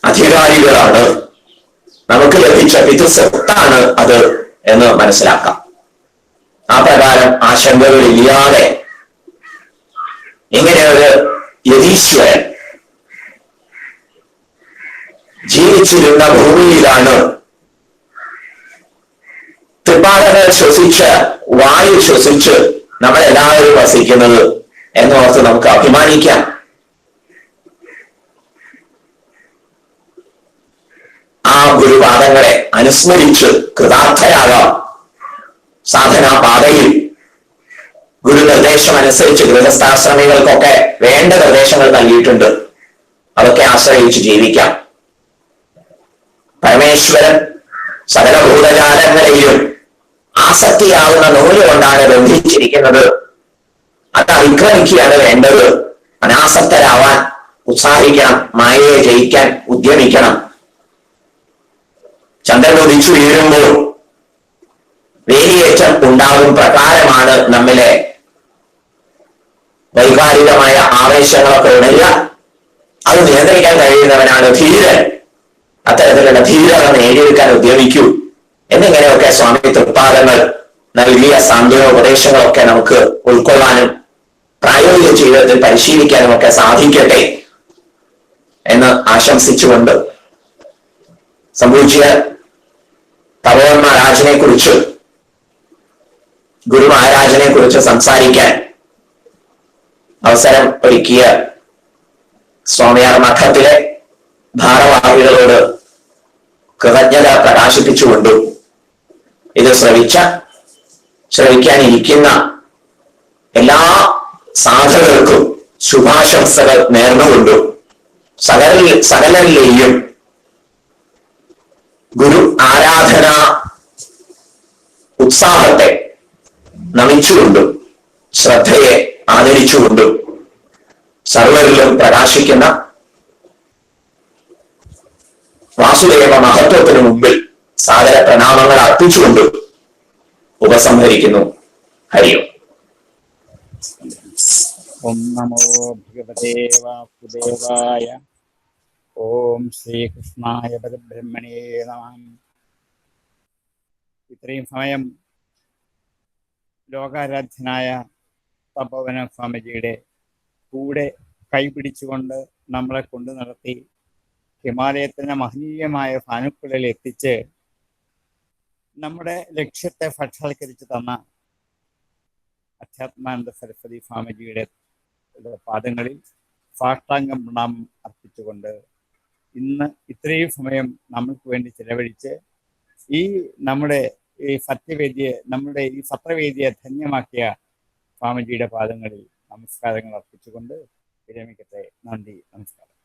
അധികാരികളാണ്, നമുക്ക് ലഭിച്ച പിതൃസ്വത്താണ് അത് എന്ന് മനസ്സിലാക്കാം. ആ പ്രകാരം ആശങ്കകളില്ലാതെ ഇങ്ങനെ ഒരു യതീശ്വരൻ ജീവിച്ചിരുന്ന ഭൂമിയിലാണ് ത്രിപാദങ്ങൾ ശ്വസിച്ച് വായു ശ്വസിച്ച് നമ്മളെല്ലാവരും വസിക്കുന്നത് എന്നോർത്ത് നമുക്ക് അഭിമാനിക്കാം. ആ ഗുരുപാദങ്ങളെ അനുസ്മരിച്ച് കൃതാർത്ഥരാകാം. സാധനാ പാതയിൽ ഗുരു നിർദ്ദേശം അനുസരിച്ച് ഗൃഹസ്ഥാശ്രമികൾക്കൊക്കെ വേണ്ട നിർദ്ദേശങ്ങൾ നൽകിയിട്ടുണ്ട്. അതൊക്കെ ആശ്രയിച്ച് ജീവിക്കാം. പരമേശ്വരൻ സകല ഭൂതജാലങ്ങളെയും ആസക്തിയാവുന്ന നൂല് കൊണ്ടാണ് ബന്ധിച്ചിരിക്കുന്നത്. അത് അതിക്രമിക്കുകയാണ് വേണ്ടത്. അനാസക്തരാവാൻ ഉത്സാഹിക്കണം, മായയെ ജയിക്കാൻ ഉദ്യമിക്കണം. ചന്ദ്രൻ ഉദിച്ചു വീഴുമ്പോൾ വേലിയേറ്റം ഉണ്ടാകും പ്രകാരമാണ് നമ്മിലെ വൈകാരികമായ ആവേശങ്ങളൊക്കെ ഉണരുക. അത് നിയന്ത്രിക്കാൻ കഴിയുന്നവനാണ് ധീരൻ. അത്തരത്തിലുള്ള ധീരത നേടിയെടുക്കാൻ ഉദ്യമിക്കൂ എന്നിങ്ങനെയൊക്കെ സ്വാമി തൃപ്പാദങ്ങൾ നൽകിയ സാന്ത്വനോപദേശങ്ങളൊക്കെ നമുക്ക് ഉൾക്കൊള്ളാനും പ്രായോഗിക ജീവിതത്തിൽ പരിശീലിക്കാനും ഒക്കെ സാധിക്കട്ടെ എന്ന് ആശംസിച്ചുകൊണ്ട് സംഭവിച്ച തപോവൻ മഹാരാജിനെ കുറിച്ച്, ഗുരു മഹാരാജിനെ കുറിച്ച് സംസാരിക്കാൻ അവസരം ഒരുക്കിയ സ്വാമിയാർ മഠത്തിലെ ഭാരവാഹികളോട് കൃതജ്ഞത പ്രകാശിപ്പിച്ചുകൊണ്ടും ഇത് ശ്രവിച്ച ശ്രമിക്കാനിരിക്കുന്ന എല്ലാ സാധകർക്കും ശുഭാശംസകൾ നേർന്നുകൊണ്ടും സകലരിലെയും ഗുരു ആരാധന ഉത്സാഹത്തെ നമിച്ചുകൊണ്ടും ശ്രദ്ധയെ ആദരിച്ചുകൊണ്ടും സർവരിലും പ്രകാശിക്കുന്ന വാസുദേവ മഹത്വത്തിനു മുമ്പിൽ സാദര പ്രണാമങ്ങൾ അർപ്പിച്ചുകൊണ്ടും ഉപസംഹരിക്കുന്നു. ഹരിയോ. ഓം നമോ ഭഗവതേ വാസുദേവായ. ഓം ശ്രീകൃഷ്ണായ പരബ്രഹ്മണേ നമഃ. ഇത്രയും സമയം ലോകാരാധ്യനായ തപോവന സ്വാമിജിയുടെ കൂടെ കൈപിടിച്ചുകൊണ്ട് നമ്മളെ കൊണ്ടു നടത്തി ഹിമാലയത്തിന് മഹനീയമായ സാനുക്കളിൽ എത്തിച്ച് നമ്മുടെ ലക്ഷ്യത്തെ സാക്ഷാത്കരിച്ച് തന്ന അധ്യാത്മാനന്ദ സരസ്വതി സ്വാമിജിയുടെ പാദങ്ങളിൽ സാഷ്ടാംഗം പ്രണാമം അർപ്പിച്ചുകൊണ്ട് ഇന്ന് ഇത്രയും സമയം നമ്മൾക്ക് വേണ്ടി ചിലവഴിച്ച് ഈ നമ്മുടെ ഈ നമ്മുടെ ഈ സത്രവേദിയെ ധന്യമാക്കിയ സ്വാമിജിയുടെ പാദങ്ങളിൽ നമസ്കാരങ്ങൾ അർപ്പിച്ചുകൊണ്ട് വിരമിക്കട്ടെ. നന്ദി, നമസ്കാരം.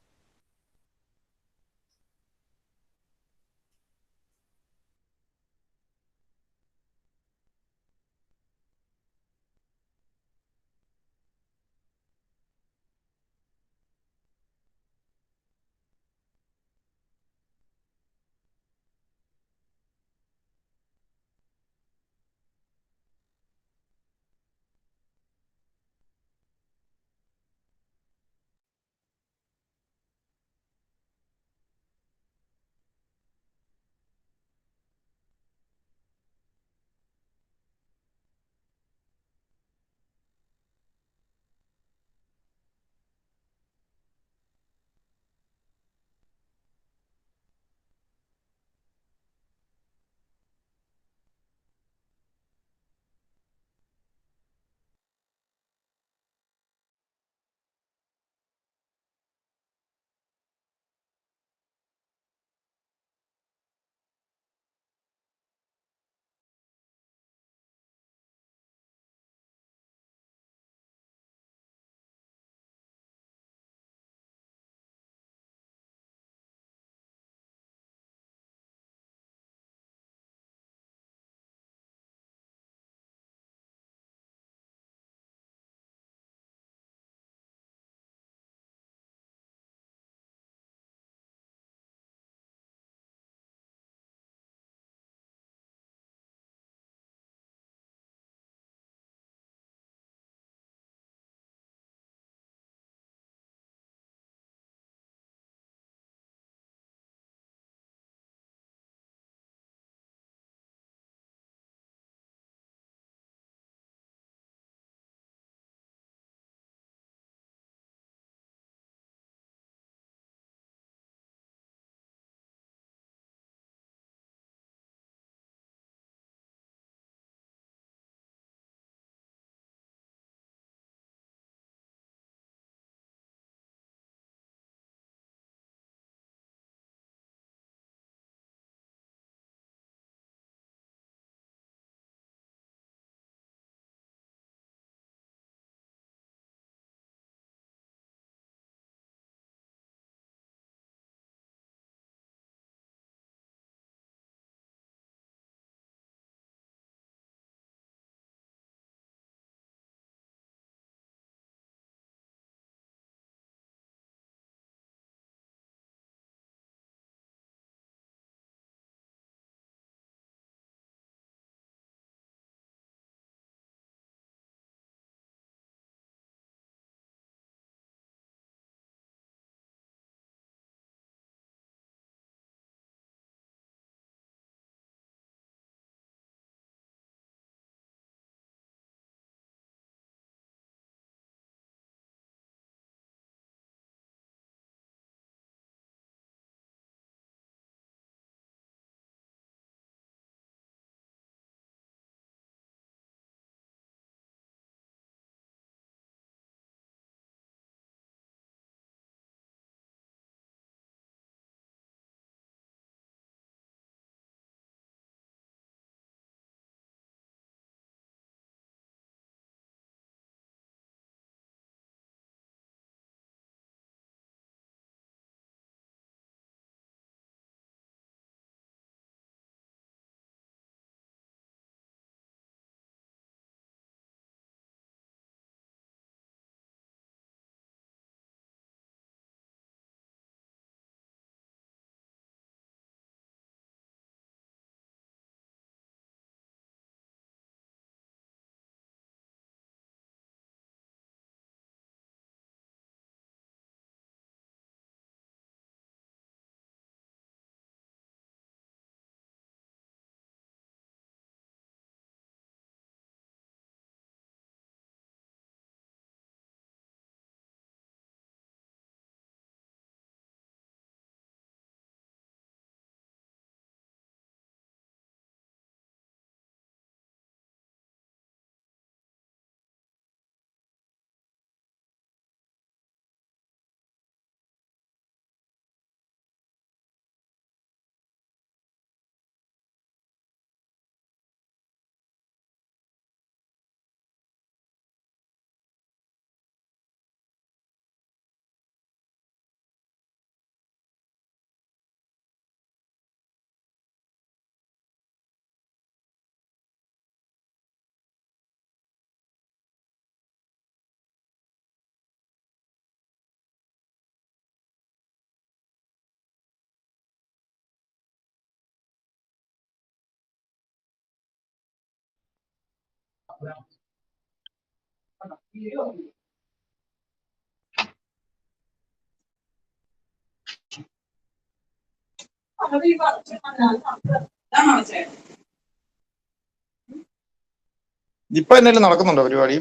ഇപ്പൊ എന്തെങ്കിലും നടക്കുന്നുണ്ടോ പരിപാടി?